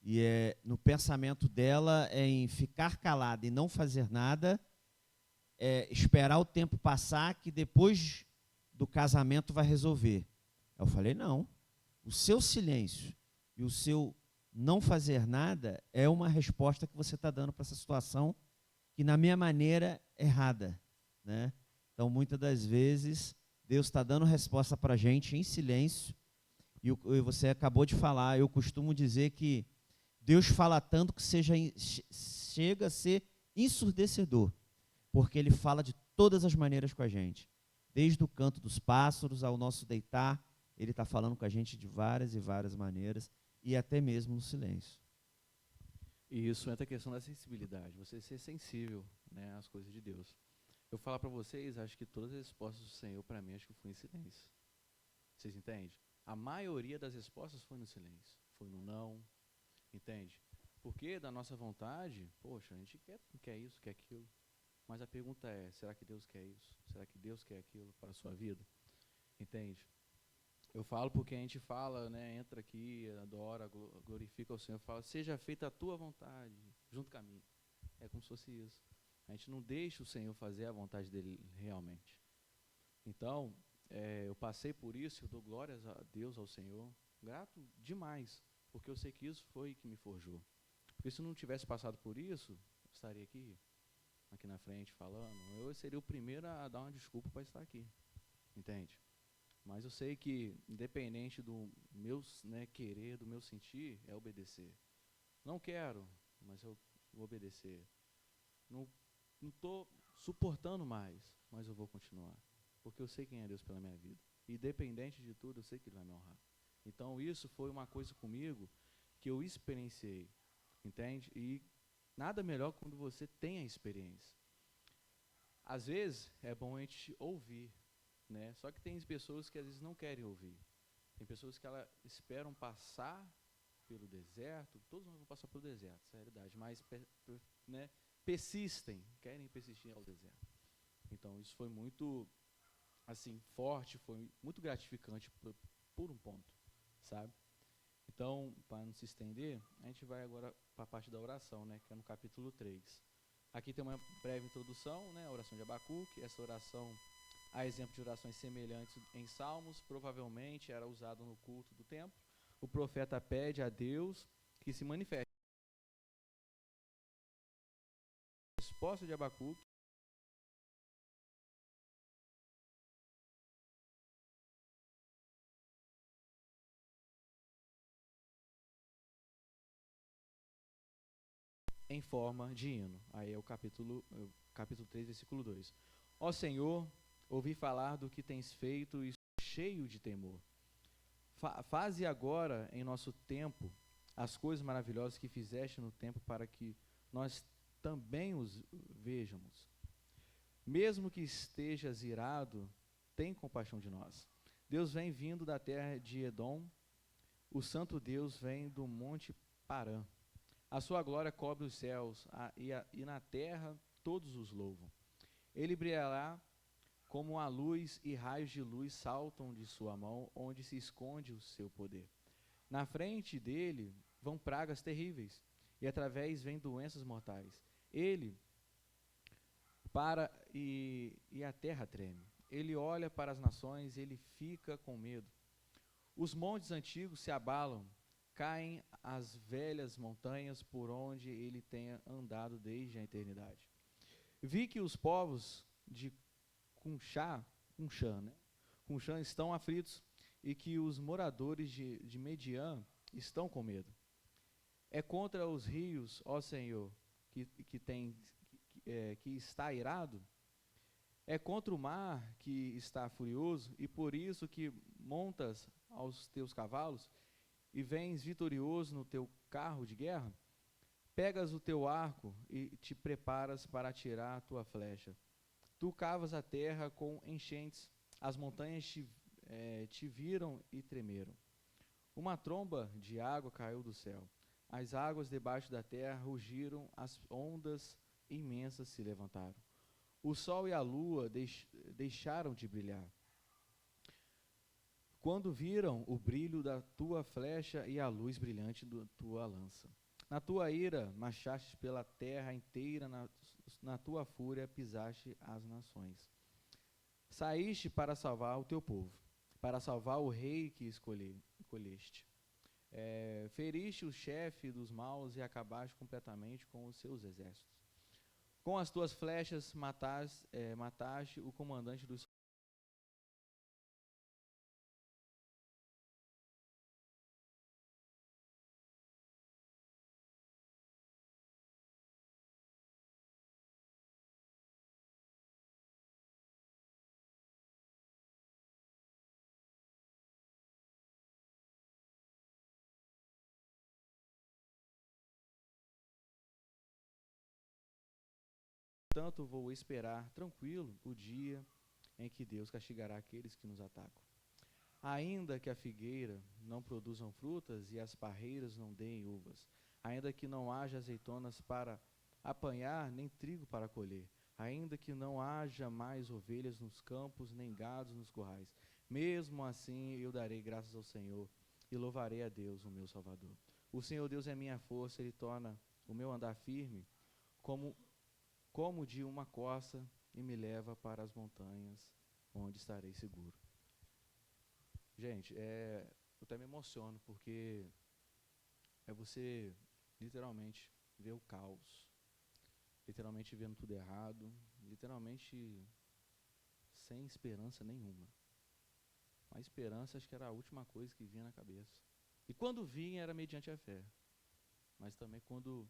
e no pensamento dela em ficar calada e não fazer nada, esperar o tempo passar que depois do casamento vai resolver. Eu falei, não. O seu silêncio e o seu não fazer nada é uma resposta que você está dando para essa situação que, na minha maneira, é errada, né? Então, muitas das vezes, Deus está dando resposta para a gente em silêncio, e você acabou de falar, eu costumo dizer que Deus fala tanto que chega a ser ensurdecedor, porque Ele fala de todas as maneiras com a gente, desde o canto dos pássaros ao nosso deitar, Ele está falando com a gente de várias e várias maneiras, e até mesmo no silêncio. E isso entra a questão da sensibilidade, você ser sensível, né, às coisas de Deus. Eu falar para vocês, acho que todas as respostas do Senhor para mim, acho que foi em silêncio. Vocês entendem? A maioria das respostas foi no silêncio, foi no não, entende? Porque da nossa vontade, poxa, a gente quer isso, quer aquilo. Mas a pergunta é, será que Deus quer isso? Será que Deus quer aquilo para a sua vida? Entende? Eu falo porque a gente fala, né, entra aqui, adora, glorifica o Senhor, fala, seja feita a tua vontade, junto com a minha. É como se fosse isso. A gente não deixa o Senhor fazer a vontade dele realmente. Então, eu passei por isso, eu dou glórias a Deus, ao Senhor, grato demais, porque eu sei que isso foi que me forjou. Porque se eu não tivesse passado por isso, eu estaria aqui na frente falando, eu seria o primeiro a dar uma desculpa para estar aqui, entende? Mas eu sei que, independente do meu, né, querer, do meu sentir, é obedecer. Não quero, mas eu vou obedecer. Não estou suportando mais, mas eu vou continuar. Porque eu sei quem é Deus pela minha vida. Independente de tudo, eu sei que Ele vai me honrar. Então, isso foi uma coisa comigo que eu experienciei, entende? E nada melhor quando você tem a experiência. Às vezes, é bom a gente ouvir, né? Só que tem pessoas que às vezes não querem ouvir. Tem pessoas que elas esperam passar pelo deserto, todos nós vamos passar pelo deserto, essa é a realidade, mas né, persistem, querem persistir ao deserto. Então isso foi muito assim, forte, foi muito gratificante por um ponto, sabe? Então, para não se estender, a gente vai agora para a parte da oração, né, que é no capítulo 3. Aqui tem uma breve introdução, né, a oração de Abacuque. Essa oração, a exemplo de orações semelhantes em Salmos, provavelmente era usado no culto do templo. O profeta pede a Deus que se manifeste. A resposta de Abacuque em forma de hino. Aí é o capítulo 3, versículo 2. Ó Senhor, ouvi falar do que tens feito e cheio de temor. Faze agora em nosso tempo as coisas maravilhosas que fizeste no tempo para que nós também os vejamos. Mesmo que estejas irado, tem compaixão de nós. Deus vem vindo da terra de Edom, o santo Deus vem do monte Parã. A sua glória cobre os céus, e na terra todos os louvam. Ele brilhará como a luz, e raios de luz saltam de sua mão, onde se esconde o seu poder. Na frente dele vão pragas terríveis, e através vêm doenças mortais. Ele para e a terra treme. Ele olha para as nações, ele fica com medo. Os montes antigos se abalam, caem as velhas montanhas por onde ele tenha andado desde a eternidade. Vi que os povos de Cunchã, né? Cunchã estão aflitos, e que os moradores de Mediã estão com medo. É contra os rios, ó Senhor, que está irado? É contra o mar que está furioso, e por isso que montas aos teus cavalos e vens vitorioso no teu carro de guerra? Pegas o teu arco e te preparas para atirar a tua flecha. Tu cavas a terra com enchentes, as montanhas te viram e tremeram. Uma tromba de água caiu do céu. As águas debaixo da terra rugiram, as ondas imensas se levantaram. O sol e a lua deixaram de brilhar. Quando viram o brilho da tua flecha e a luz brilhante da tua lança. Na tua ira marchaste pela terra inteira, na tua fúria pisaste as nações. Saíste para salvar o teu povo, para salvar o rei que escolheste. Feriste o chefe dos maus e acabaste completamente com os seus exércitos. Com as tuas flechas mataste o comandante dos Portanto, vou esperar tranquilo o dia em que Deus castigará aqueles que nos atacam. Ainda que a figueira não produzam frutas e as parreiras não deem uvas, ainda que não haja azeitonas para apanhar, nem trigo para colher, ainda que não haja mais ovelhas nos campos, nem gados nos currais, mesmo assim eu darei graças ao Senhor e louvarei a Deus, o meu Salvador. O Senhor Deus é minha força, Ele torna o meu andar firme como de uma costa e me leva para as montanhas, onde estarei seguro. Gente, eu até me emociono, porque é você literalmente ver o caos, literalmente vendo tudo errado, literalmente sem esperança nenhuma. A esperança acho que era a última coisa que vinha na cabeça. E quando vinha era mediante a fé. Mas também quando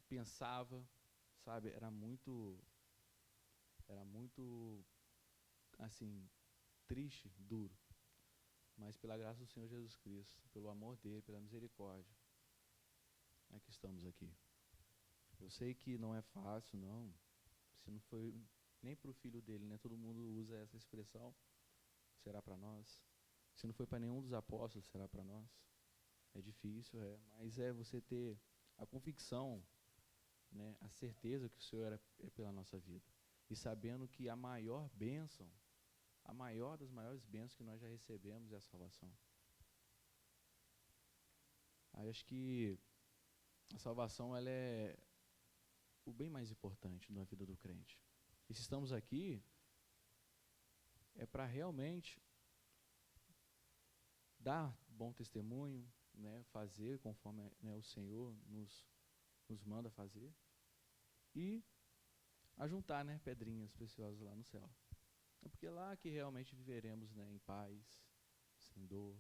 pensava, sabe, era muito assim, triste, duro. Mas pela graça do Senhor Jesus Cristo, pelo amor dele, pela misericórdia, é que estamos aqui. Eu sei que não é fácil, não. Se não foi nem para o filho dele, né? Todo mundo usa essa expressão. Será para nós? Se não foi para nenhum dos apóstolos, será para nós? É difícil, mas é você ter a convicção, né? A certeza que o Senhor é pela nossa vida. E sabendo que a maior bênção, a maior das maiores bênçãos que nós já recebemos é a salvação. Aí acho que a salvação ela é o bem mais importante na vida do crente. E se estamos aqui, é para realmente dar bom testemunho, né, fazer conforme, né, o Senhor nos manda fazer e ajuntar, né, pedrinhas preciosas lá no céu. É porque é lá que realmente viveremos, né, em paz, sem dor,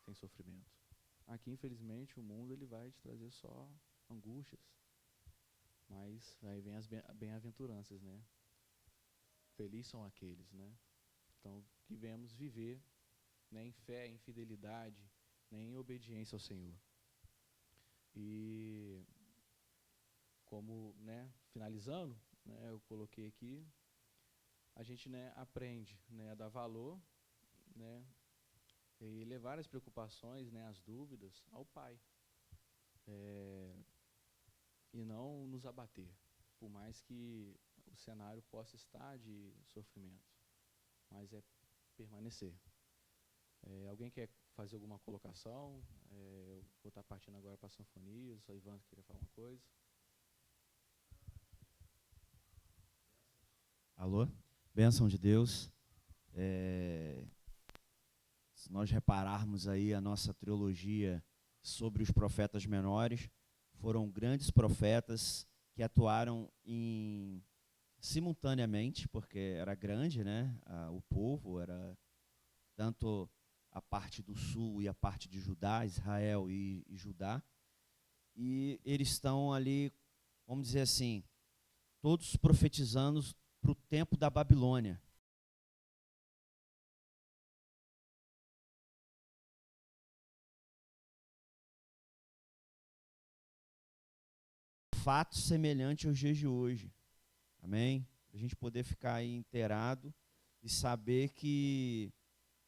sem sofrimento. Aqui, infelizmente, o mundo ele vai te trazer só angústias, mas aí vem as bem-aventuranças, né? Felizes são aqueles, né? Então, que venhamos viver, né, em fé, em fidelidade, né, em obediência ao Senhor. E como, né, finalizando, né, eu coloquei aqui, a gente, né, aprende, né, a dar valor, né, e levar as preocupações, né, as dúvidas ao Pai. E não nos abater, por mais que o cenário possa estar de sofrimento, mas é permanecer. Alguém quer fazer alguma colocação? Eu vou estar partindo agora para a Sanfonia, o Ivan queria falar uma coisa. Alô? Bênção de Deus. Se nós repararmos aí a nossa trilogia sobre os profetas menores, foram grandes profetas que atuaram simultaneamente, porque era grande, né? O povo era tanto a parte do sul e a parte de Judá, Israel e Judá, e eles estão ali, vamos dizer assim, todos profetizando para o tempo da Babilônia. Fato semelhante aos dias de hoje. Amém? Para a gente poder ficar aí inteirado e saber que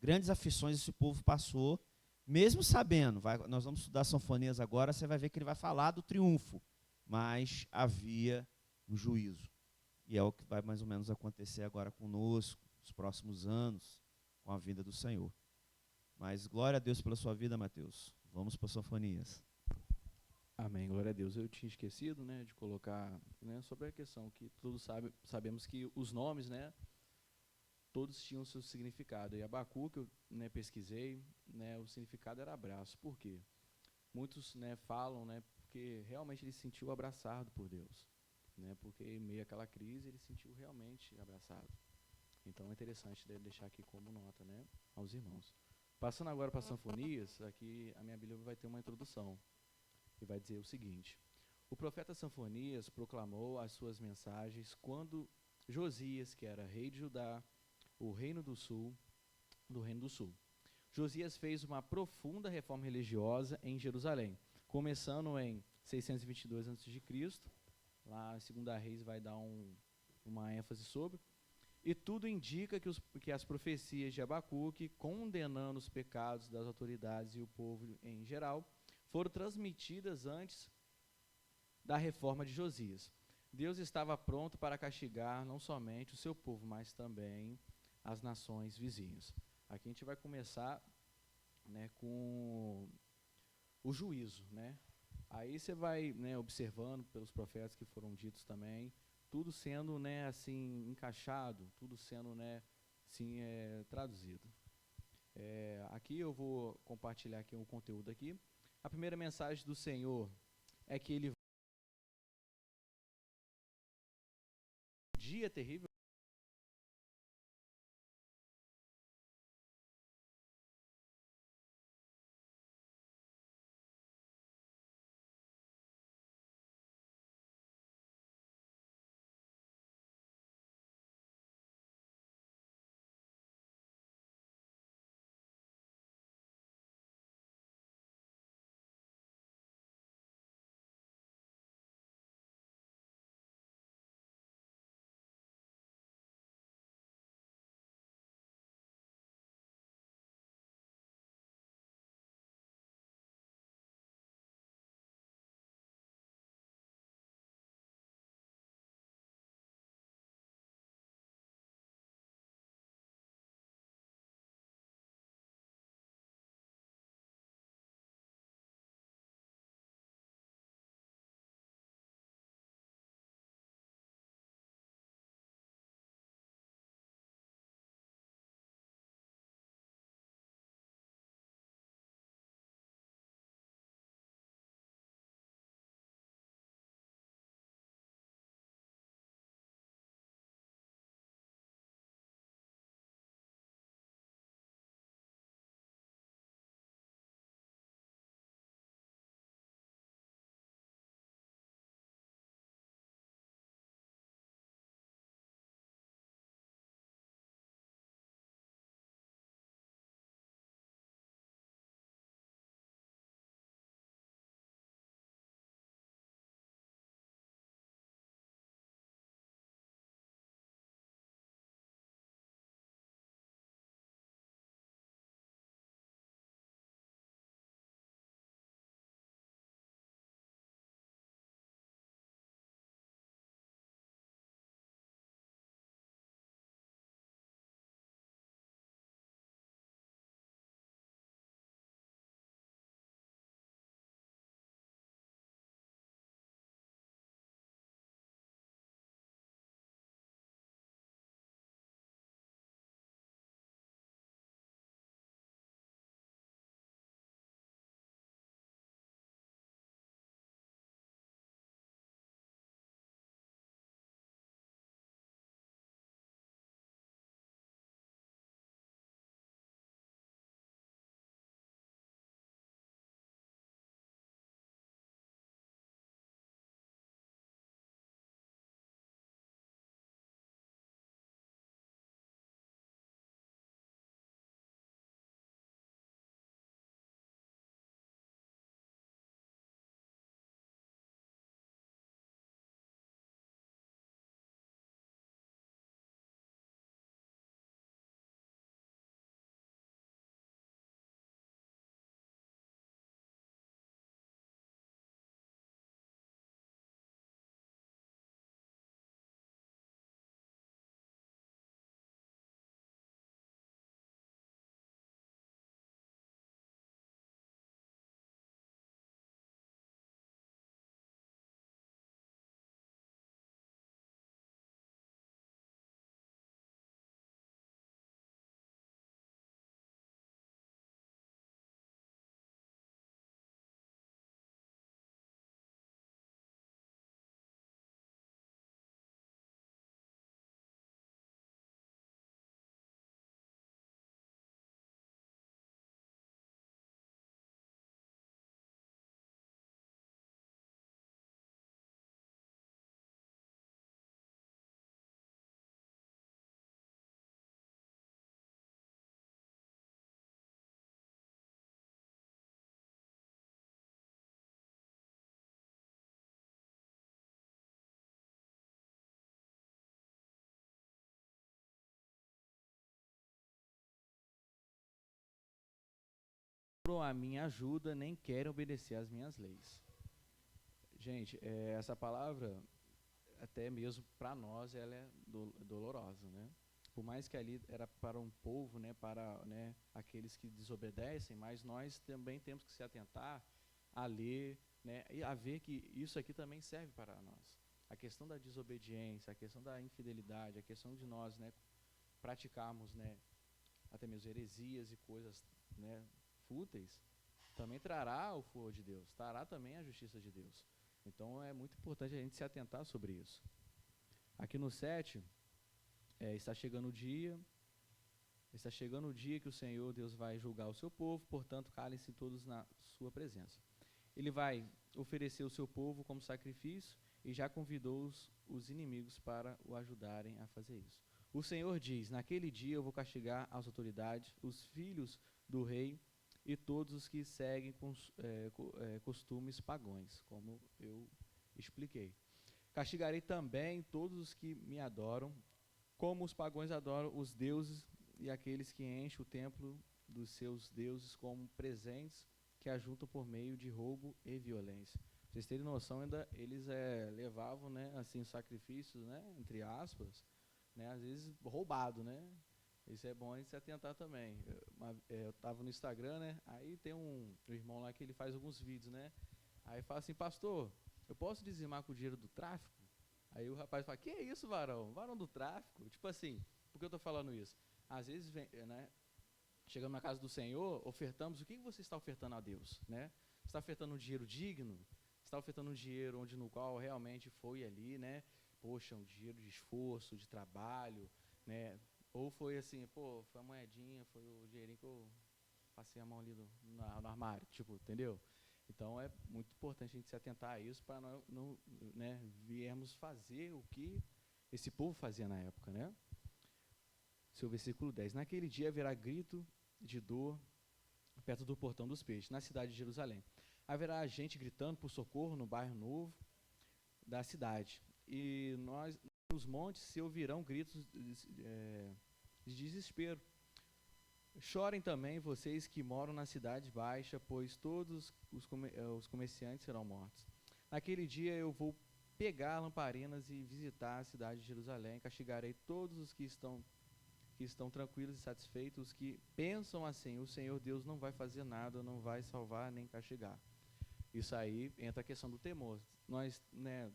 grandes aflições esse povo passou, mesmo sabendo, nós vamos estudar Sanfonias agora, você vai ver que ele vai falar do triunfo, mas havia um juízo. E é o que vai mais ou menos acontecer agora conosco, nos próximos anos, com a vinda do Senhor. Mas glória a Deus pela sua vida, Mateus. Vamos para Sanfonias. Amém, glória a Deus. Eu tinha esquecido, né, de colocar, né, sobre a questão que todos sabemos que os nomes, né, todos tinham seu significado. E Abacuque, que eu, né, pesquisei, né, o significado era abraço. Por quê? Muitos, né, falam, né, porque realmente ele se sentiu abraçado por Deus, né, porque em meio àquela crise ele se sentiu realmente abraçado. Então é interessante deixar aqui como nota, né, aos irmãos. Passando agora para as Sanfonias, aqui a minha Bíblia vai ter uma introdução. E vai dizer o seguinte: o profeta Sanfonias proclamou as suas mensagens quando Josias, que era rei de Judá, do Reino do Sul. Josias fez uma profunda reforma religiosa em Jerusalém, começando em 622 a.C., lá em 2 Reis vai dar uma ênfase sobre. E tudo indica que as profecias de Abacuque, condenando os pecados das autoridades e o povo em geral, foram transmitidas antes da reforma de Josias. Deus estava pronto para castigar não somente o seu povo, mas também as nações vizinhas. Aqui a gente vai começar, né, com o juízo, né? Aí você vai, né, observando pelos profetas que foram ditos também, tudo sendo, né, assim, encaixado, tudo sendo, né, assim, traduzido. Aqui eu vou compartilhar aqui um conteúdo aqui. A primeira mensagem do Senhor é que ele dia terrível buscam a minha ajuda, nem querem obedecer às minhas leis. Gente, essa palavra, até mesmo para nós, ela é dolorosa, né? Por mais que ali era para um povo, né, para, né, aqueles que desobedecem, mas nós também temos que se atentar a ler, né, e a ver que isso aqui também serve para nós. A questão da desobediência, a questão da infidelidade, a questão de nós, né, praticarmos, né, até mesmo heresias e coisas, né, fúteis, também trará o furor de Deus, trará também a justiça de Deus. Então é muito importante a gente se atentar sobre isso. Aqui no 7, está chegando o dia que o Senhor Deus vai julgar o seu povo, portanto calem-se todos na sua presença. Ele vai oferecer o seu povo como sacrifício e já convidou os inimigos para o ajudarem a fazer isso. O Senhor diz: naquele dia eu vou castigar as autoridades, os filhos do rei e todos os que seguem costumes pagãos, como eu expliquei. Castigarei também todos os que me adoram, como os pagãos adoram os deuses e aqueles que enchem o templo dos seus deuses como presentes que ajuntam por meio de roubo e violência. Pra vocês terem noção, ainda eles levavam, né, assim, sacrifícios, né, entre aspas, né, às vezes roubado, né? Isso é bom a gente se atentar também. Eu estava no Instagram, né? Aí tem um irmão lá que ele faz alguns vídeos, né? Aí fala assim: pastor, eu posso dizimar com o dinheiro do tráfico? Aí o rapaz fala: que é isso, varão? Varão do tráfico? Tipo assim, por que eu estou falando isso? Às vezes, né, chegamos na casa do Senhor, ofertamos. O que você está ofertando a Deus, né? Você está ofertando um dinheiro digno? Você está ofertando um dinheiro no qual realmente foi ali, né? Poxa, um dinheiro de esforço, de trabalho, né? Ou foi assim, pô, foi a moedinha, foi o dinheirinho que eu passei a mão ali no armário, tipo, entendeu? Então é muito importante a gente se atentar a isso para não, né, viermos fazer o que esse povo fazia na época, né? Seu versículo 10. Naquele dia haverá grito de dor perto do portão dos peixes, na cidade de Jerusalém. Haverá gente gritando por socorro no bairro novo da cidade. E nos montes se ouvirão gritos de desespero. Chorem também vocês que moram na cidade baixa, pois todos os comerciantes serão mortos. Naquele dia eu vou pegar lamparinas e visitar a cidade de Jerusalém. Castigarei todos os que estão tranquilos e satisfeitos, os que pensam assim: o Senhor Deus não vai fazer nada, não vai salvar nem castigar. Isso aí entra a questão do temor. Nós, né,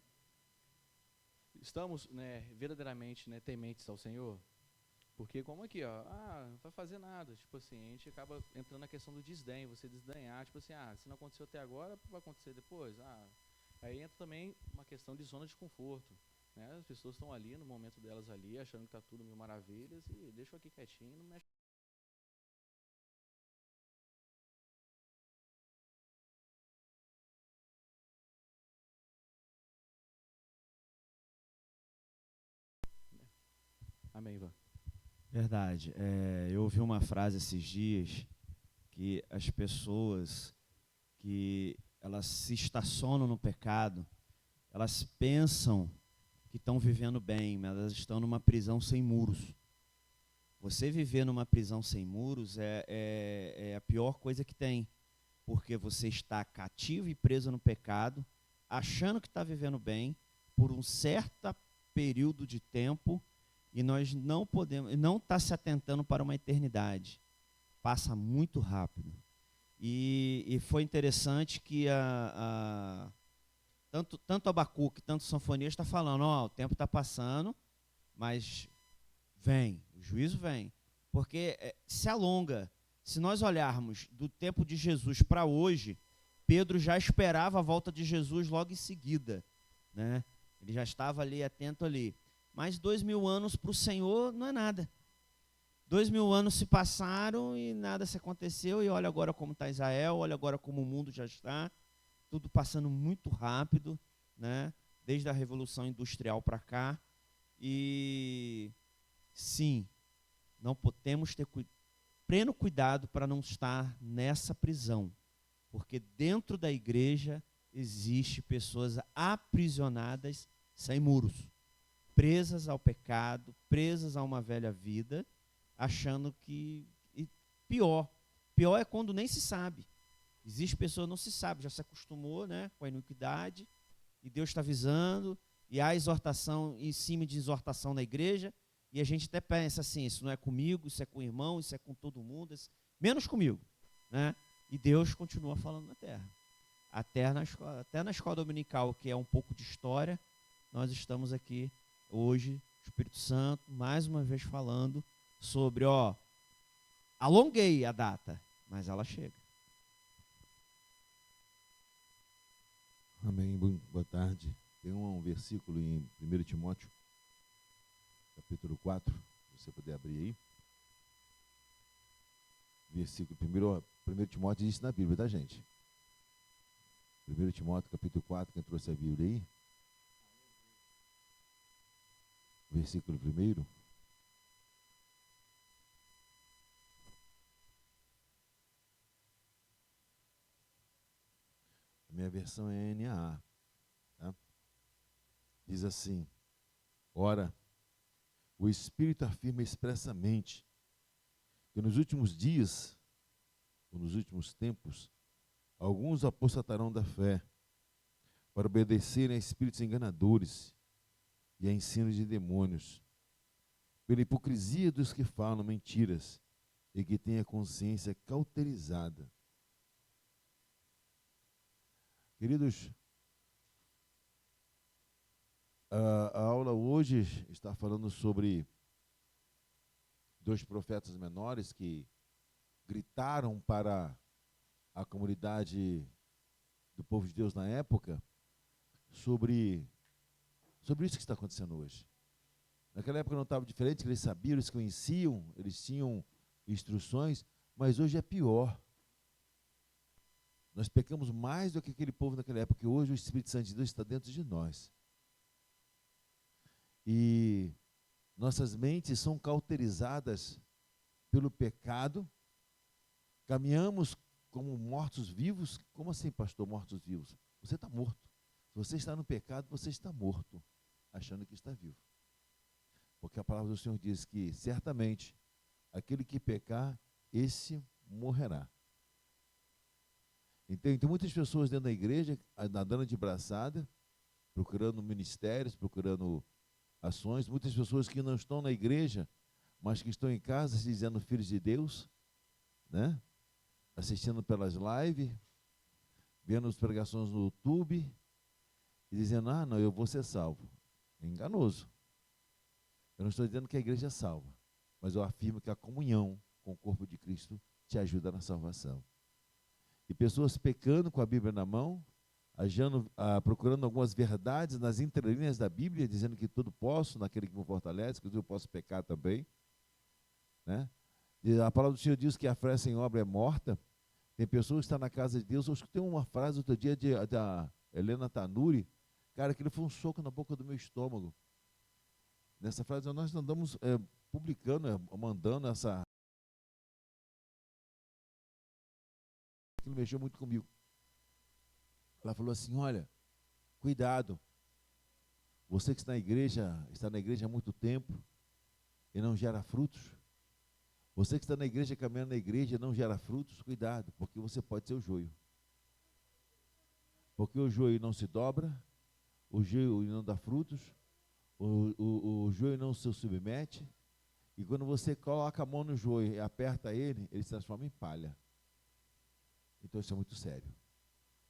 estamos, né, verdadeiramente, né, tementes ao Senhor? Porque como aqui, ó, não vai fazer nada, tipo assim, a gente acaba entrando na questão do desdém, você desdenhar, tipo assim, se não aconteceu até agora, vai acontecer depois, aí entra também uma questão de zona de conforto, né? As pessoas estão ali, no momento delas ali, achando que está tudo mil maravilhas, e deixa eu aqui quietinho, não mexe. Amém, Ivan. Verdade. Eu ouvi uma frase esses dias que as pessoas que elas se estacionam no pecado, elas pensam que estão vivendo bem, mas elas estão numa prisão sem muros. Você viver numa prisão sem muros é a pior coisa que tem, porque você está cativo e preso no pecado, achando que está vivendo bem por um certo período de tempo, e nós não podemos, não está se atentando para uma eternidade. Passa muito rápido. E foi interessante que tanto Abacuque, tanto Sanfonia está falando: o tempo está passando, mas o juízo vem. Porque se alonga. Se nós olharmos do tempo de Jesus para hoje, Pedro já esperava a volta de Jesus logo em seguida, né? Ele já estava ali, atento ali. Mas 2000 anos para o Senhor não é nada. 2000 anos se passaram e nada se aconteceu, e olha agora como está Israel, olha agora como o mundo já está, tudo passando muito rápido, né? Desde a Revolução Industrial para cá. E sim, não podemos ter pleno cuidado para não estar nessa prisão, porque dentro da igreja existe pessoas aprisionadas sem muros, presas ao pecado, presas a uma velha vida, achando que... pior é quando nem se sabe. Existe pessoa, não se sabe, já se acostumou, né, com a iniquidade, e Deus está avisando, e há exortação em cima de exortação na igreja, e a gente até pensa assim, isso não é comigo, isso é com o irmão, isso é com todo mundo, menos comigo, né? E Deus continua falando na terra. Até na escola dominical, que é um pouco de história, nós estamos aqui hoje, Espírito Santo, mais uma vez falando sobre, alonguei a data, mas ela chega. Amém. Boa tarde. Tem um versículo em 1 Timóteo, capítulo 4, se você puder abrir aí. Versículo 1 Timóteo diz na Bíblia, tá, gente? 1 Timóteo, capítulo 4, quem trouxe a Bíblia aí? Versículo 1. A minha versão é NAA. Tá? Diz assim: ora, o Espírito afirma expressamente que nos últimos dias, ou nos últimos tempos, alguns apostatarão da fé, para obedecerem a espíritos enganadores e a ensino de demônios, pela hipocrisia dos que falam mentiras e que têm a consciência cauterizada. Queridos, a aula hoje está falando sobre dois profetas menores que gritaram para a comunidade do povo de Deus na época sobre isso que está acontecendo hoje. Naquela época não estava diferente, eles sabiam, eles conheciam, eles tinham instruções, mas hoje é pior. Nós pecamos mais do que aquele povo naquela época, porque hoje o Espírito Santo de Deus está dentro de nós. E nossas mentes são cauterizadas pelo pecado, caminhamos como mortos-vivos. Como assim, pastor, mortos-vivos? Você está morto. Se você está no pecado, você está morto, achando que está vivo. Porque a palavra do Senhor diz que, certamente, aquele que pecar, esse morrerá. Então, tem muitas pessoas dentro da igreja, nadando de braçada, procurando ministérios, procurando ações. Muitas pessoas que não estão na igreja, mas que estão em casa se dizendo filhos de Deus, né? Assistindo pelas lives, vendo as pregações no YouTube, e dizendo, não, eu vou ser salvo. É enganoso. Eu não estou dizendo que a igreja é salva, mas eu afirmo que a comunhão com o corpo de Cristo te ajuda na salvação. E pessoas pecando com a Bíblia na mão, procurando algumas verdades nas entrelinhas da Bíblia, dizendo que tudo posso naquele que me fortalece, que eu posso pecar também. Né? E a palavra do Senhor diz que a fé sem obra é morta. Tem pessoas que estão na casa de Deus. Eu escutei uma frase outro dia da Helena Tanuri, cara, que ele foi um soco na boca do meu estômago. Nessa frase nós andamos publicando, mandando essa... Aquilo mexeu muito comigo. Ela falou assim, olha, cuidado, você que está na igreja há muito tempo e não gera frutos, você que está na igreja, caminhando na igreja e não gera frutos, cuidado, porque você pode ser o joio. Porque o joio não se dobra, o joio não dá frutos, o joio não se submete, e quando você coloca a mão no joio e aperta ele, ele se transforma em palha. Então isso é muito sério.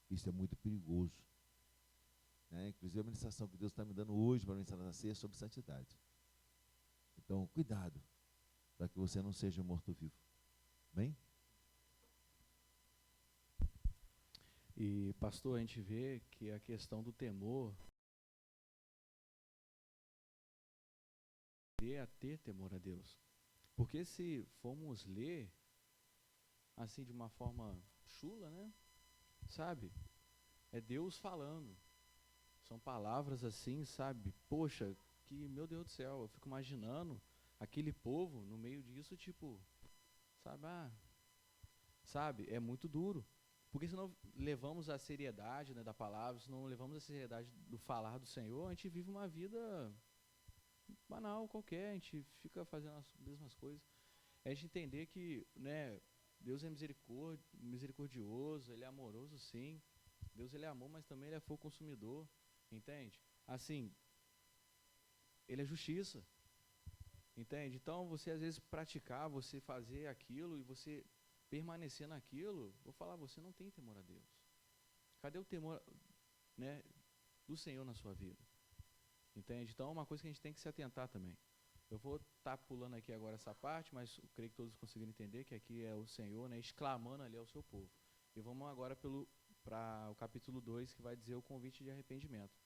Isso é muito perigoso. Né? Inclusive a ministração que Deus está me dando hoje para ministrar na ceia é sobre santidade. Então, cuidado, para que você não seja morto-vivo. Amém? E, pastor, a gente vê que a questão do temor é a ter temor a Deus. Porque se formos ler, assim, de uma forma chula, né? Sabe? É Deus falando. São palavras assim, sabe? Poxa, que, meu Deus do céu, eu fico imaginando aquele povo no meio disso, tipo, sabe? É muito duro. Porque se não levamos a seriedade, né, da palavra, se não levamos a seriedade do falar do Senhor, a gente vive uma vida banal, qualquer, a gente fica fazendo as mesmas coisas. A gente entender que, né, Deus é misericordioso, Ele é amoroso, sim. Deus, Ele é amor, mas também Ele é fogo consumidor, entende? Assim, Ele é justiça, entende? Então, você às vezes praticar, você fazer aquilo e você permanecer naquilo, vou falar, você não tem temor a Deus. Cadê o temor, né, do Senhor na sua vida? Entende? Então, é uma coisa que a gente tem que se atentar também. Eu vou estar pulando aqui agora essa parte, mas eu creio que todos conseguiram entender que aqui é o Senhor, né, exclamando ali ao seu povo. E vamos agora para o capítulo 2, que vai dizer o convite de arrependimento.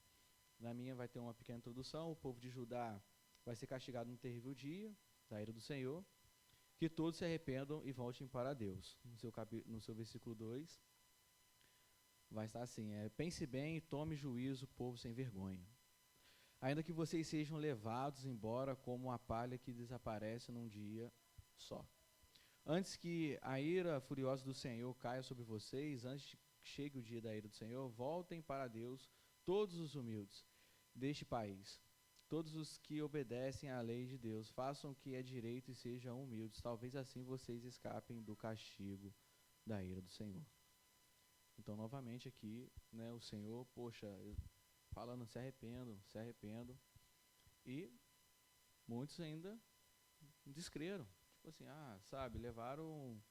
Na minha vai ter uma pequena introdução. O povo de Judá vai ser castigado num terrível dia da ira do Senhor, que todos se arrependam e voltem para Deus. No seu versículo 2, vai estar assim, pense bem e tome juízo, povo sem vergonha. Ainda que vocês sejam levados embora como a palha que desaparece num dia só. Antes que a ira furiosa do Senhor caia sobre vocês, antes que chegue o dia da ira do Senhor, voltem para Deus todos os humildes deste país. Todos os que obedecem à lei de Deus, façam o que é direito e sejam humildes. Talvez assim vocês escapem do castigo da ira do Senhor. Então, novamente aqui, né, o Senhor, falando, se arrependam. E muitos ainda descreram. Tipo assim, levaram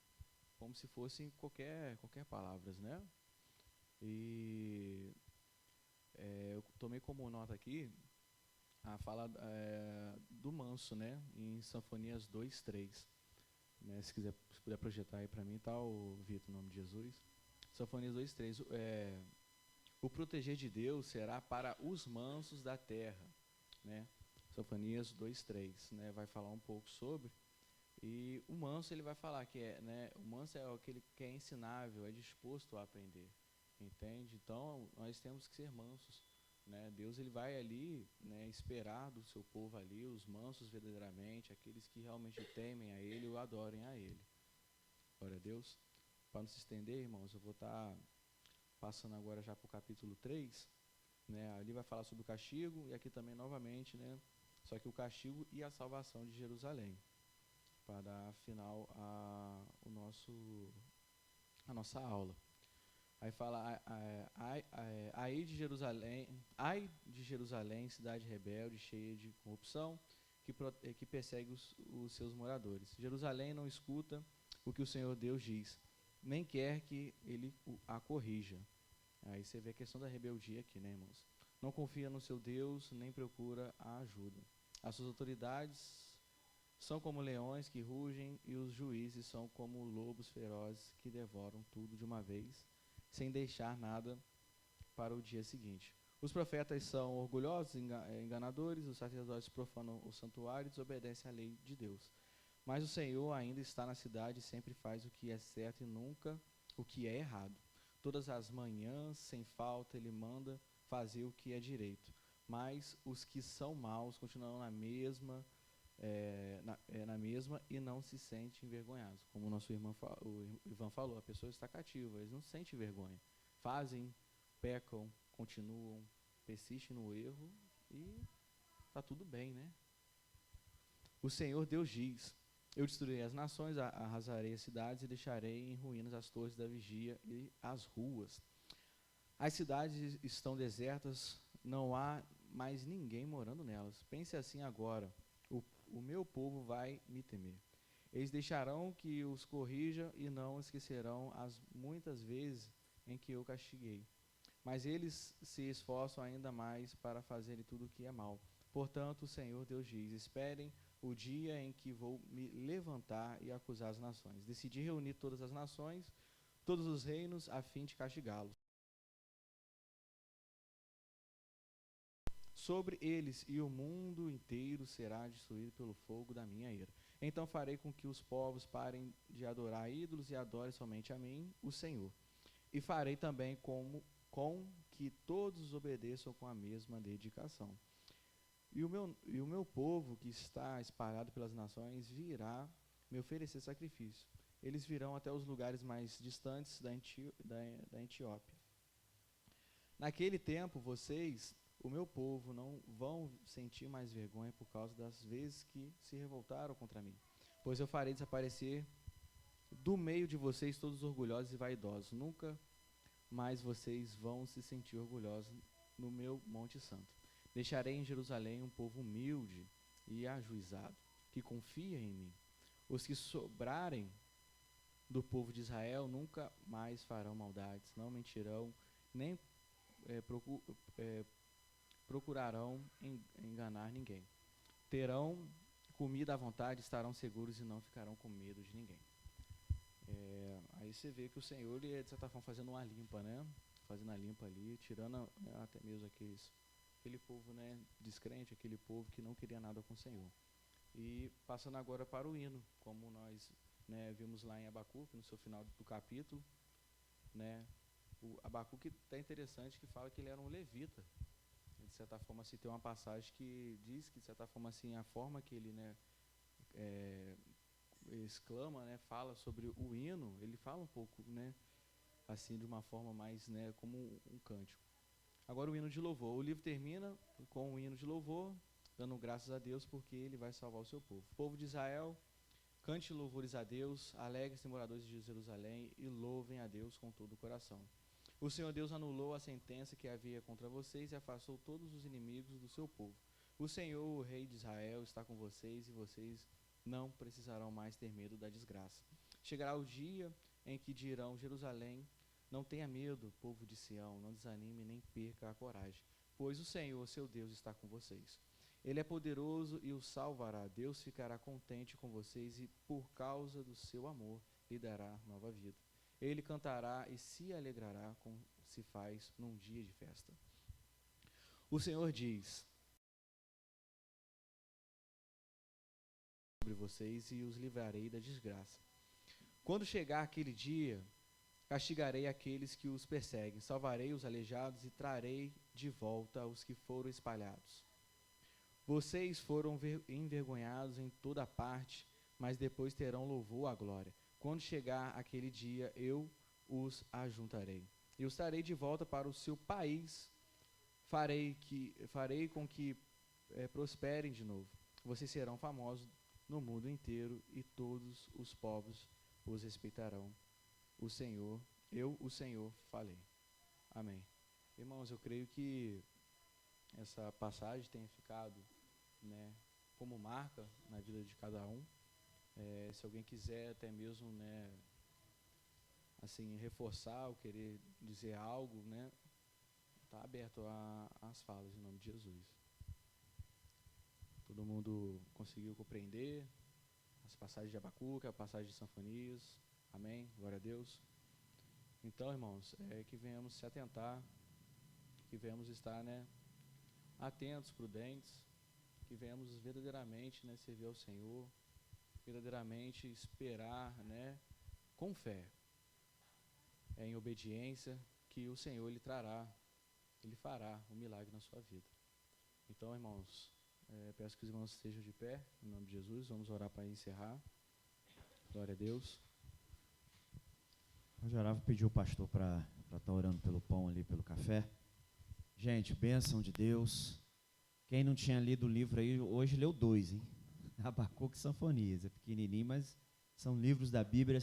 como se fossem qualquer palavras, né? E eu tomei como nota aqui a fala do manso, né? Em Sinfonias 2:3. Né, se puder projetar aí para mim, tá, o Vitor, em nome de Jesus. Sinfonias 2:3. O proteger de Deus será para os mansos da terra, né? Sofonias 2:3, né? Vai falar um pouco sobre. E o manso, ele vai falar que o manso é aquele que é ensinável, é disposto a aprender, entende? Então, nós temos que ser mansos, né? Deus, ele vai ali, né, esperar do seu povo ali, os mansos verdadeiramente, aqueles que realmente temem a Ele ou adorem a Ele. Glória a Deus. Para não se estender, irmãos, eu vou estar passando agora já para o capítulo 3, né? Ali vai falar sobre o castigo, e aqui também novamente, né? Só que o castigo e a salvação de Jerusalém, para dar final a nossa aula. Aí fala, ai de Jerusalém, cidade rebelde, cheia de corrupção, que persegue os seus moradores. Jerusalém não escuta o que o Senhor Deus diz, nem quer que ele a corrija. Aí você vê a questão da rebeldia aqui, né, irmãos? Não confia no seu Deus, nem procura a ajuda. As suas autoridades são como leões que rugem, e os juízes são como lobos ferozes que devoram tudo de uma vez, sem deixar nada para o dia seguinte. Os profetas são orgulhosos, enganadores, os sacerdotes profanam o santuário e desobedecem à lei de Deus. Mas o Senhor ainda está na cidade e sempre faz o que é certo e nunca o que é errado. Todas as manhãs, sem falta, ele manda fazer o que é direito. Mas os que são maus continuam na mesma e não se sentem envergonhados. Como o Ivan falou, a pessoa está cativa, eles não sentem vergonha. Fazem, pecam, continuam, persistem no erro e está tudo bem, né? O Senhor Deus diz: eu destruirei as nações, arrasarei as cidades e deixarei em ruínas as torres da vigia e as ruas. As cidades estão desertas, não há mais ninguém morando nelas. Pense assim agora, o meu povo vai me temer. Eles deixarão que os corrija e não esquecerão as muitas vezes em que eu castiguei. Mas eles se esforçam ainda mais para fazerem tudo o que é mal. Portanto, o Senhor Deus diz: esperem o dia em que vou me levantar e acusar as nações. Decidi reunir todas as nações, todos os reinos, a fim de castigá-los. Sobre eles e o mundo inteiro será destruído pelo fogo da minha ira. Então farei com que os povos parem de adorar ídolos e adorem somente a mim, o Senhor. E farei também com que todos obedeçam com a mesma dedicação. E o meu povo, que está espalhado pelas nações, virá me oferecer sacrifício. Eles virão até os lugares mais distantes da Etiópia. Naquele tempo, vocês, o meu povo, não vão sentir mais vergonha por causa das vezes que se revoltaram contra mim. Pois eu farei desaparecer do meio de vocês todos orgulhosos e vaidosos. Nunca mais vocês vão se sentir orgulhosos no meu Monte Santo. Deixarei em Jerusalém um povo humilde e ajuizado, que confia em mim. Os que sobrarem do povo de Israel nunca mais farão maldades, não mentirão, nem procurarão enganar ninguém. Terão comida à vontade, estarão seguros e não ficarão com medo de ninguém. Aí você vê que o Senhor, ele, de certa forma, fazendo uma limpa, né? Fazendo a limpa ali, tirando até mesmo aquele povo, né, descrente, aquele povo que não queria nada com o Senhor. E passando agora para o hino, como nós, né, vimos lá em Abacuque, no seu final do capítulo, né? O Abacuque é interessante, que fala que ele era um levita. De certa forma, assim, tem uma passagem que diz que, de certa forma, assim, a forma que ele, né, exclama, né, fala sobre o hino, ele fala um pouco, né, assim, de uma forma mais, né, como um cântico. Agora o hino de louvor. O livro termina com um hino de louvor, dando graças a Deus porque ele vai salvar o seu povo. Povo de Israel, cante louvores a Deus, alegrem-se moradores de Jerusalém e louvem a Deus com todo o coração. O Senhor Deus anulou a sentença que havia contra vocês e afastou todos os inimigos do seu povo. O Senhor, o Rei de Israel, está com vocês e vocês não precisarão mais ter medo da desgraça. Chegará o dia em que dirão: Jerusalém, não tenha medo, povo de Sião, não desanime nem perca a coragem, pois o Senhor, seu Deus, está com vocês. Ele é poderoso e os salvará. Deus ficará contente com vocês e, por causa do seu amor, lhe dará nova vida. Ele cantará e se alegrará como se faz num dia de festa. O Senhor diz sobre vocês e os livrarei da desgraça. Quando chegar aquele dia, castigarei aqueles que os perseguem, salvarei os aleijados e trarei de volta os que foram espalhados. Vocês foram envergonhados em toda parte, mas depois terão louvor à glória. Quando chegar aquele dia, eu os ajuntarei. E os trarei de volta para o seu país. Farei com que prosperem de novo. Vocês serão famosos no mundo inteiro e todos os povos os respeitarão. O Senhor falei. Amém. Irmãos, eu creio que essa passagem tenha ficado, né, como marca na vida de cada um. Se alguém quiser até mesmo, né, assim, reforçar ou querer dizer algo, né, está aberto às falas em nome de Jesus. Todo mundo conseguiu compreender as passagens de Abacuque, a passagem de Sanfonias? Amém? Glória a Deus. Então, irmãos, que venhamos se atentar, que venhamos estar, né, atentos, prudentes, que venhamos verdadeiramente, né, servir ao Senhor, verdadeiramente esperar, né, com fé, em obediência, que o Senhor Ele fará um milagre na sua vida. Então, irmãos, peço que os irmãos estejam de pé, em nome de Jesus, vamos orar para encerrar. Glória a Deus. Eu orava, pediu o pastor para estar orando pelo pão ali, pelo café. Gente, bênção de Deus. Quem não tinha lido o livro aí, hoje leu 2, hein? Abacuque e Sanfonias. É pequenininho, mas são livros da Bíblia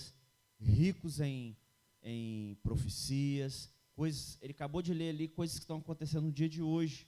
ricos em profecias, coisas. Ele acabou de ler ali coisas que estão acontecendo no dia de hoje.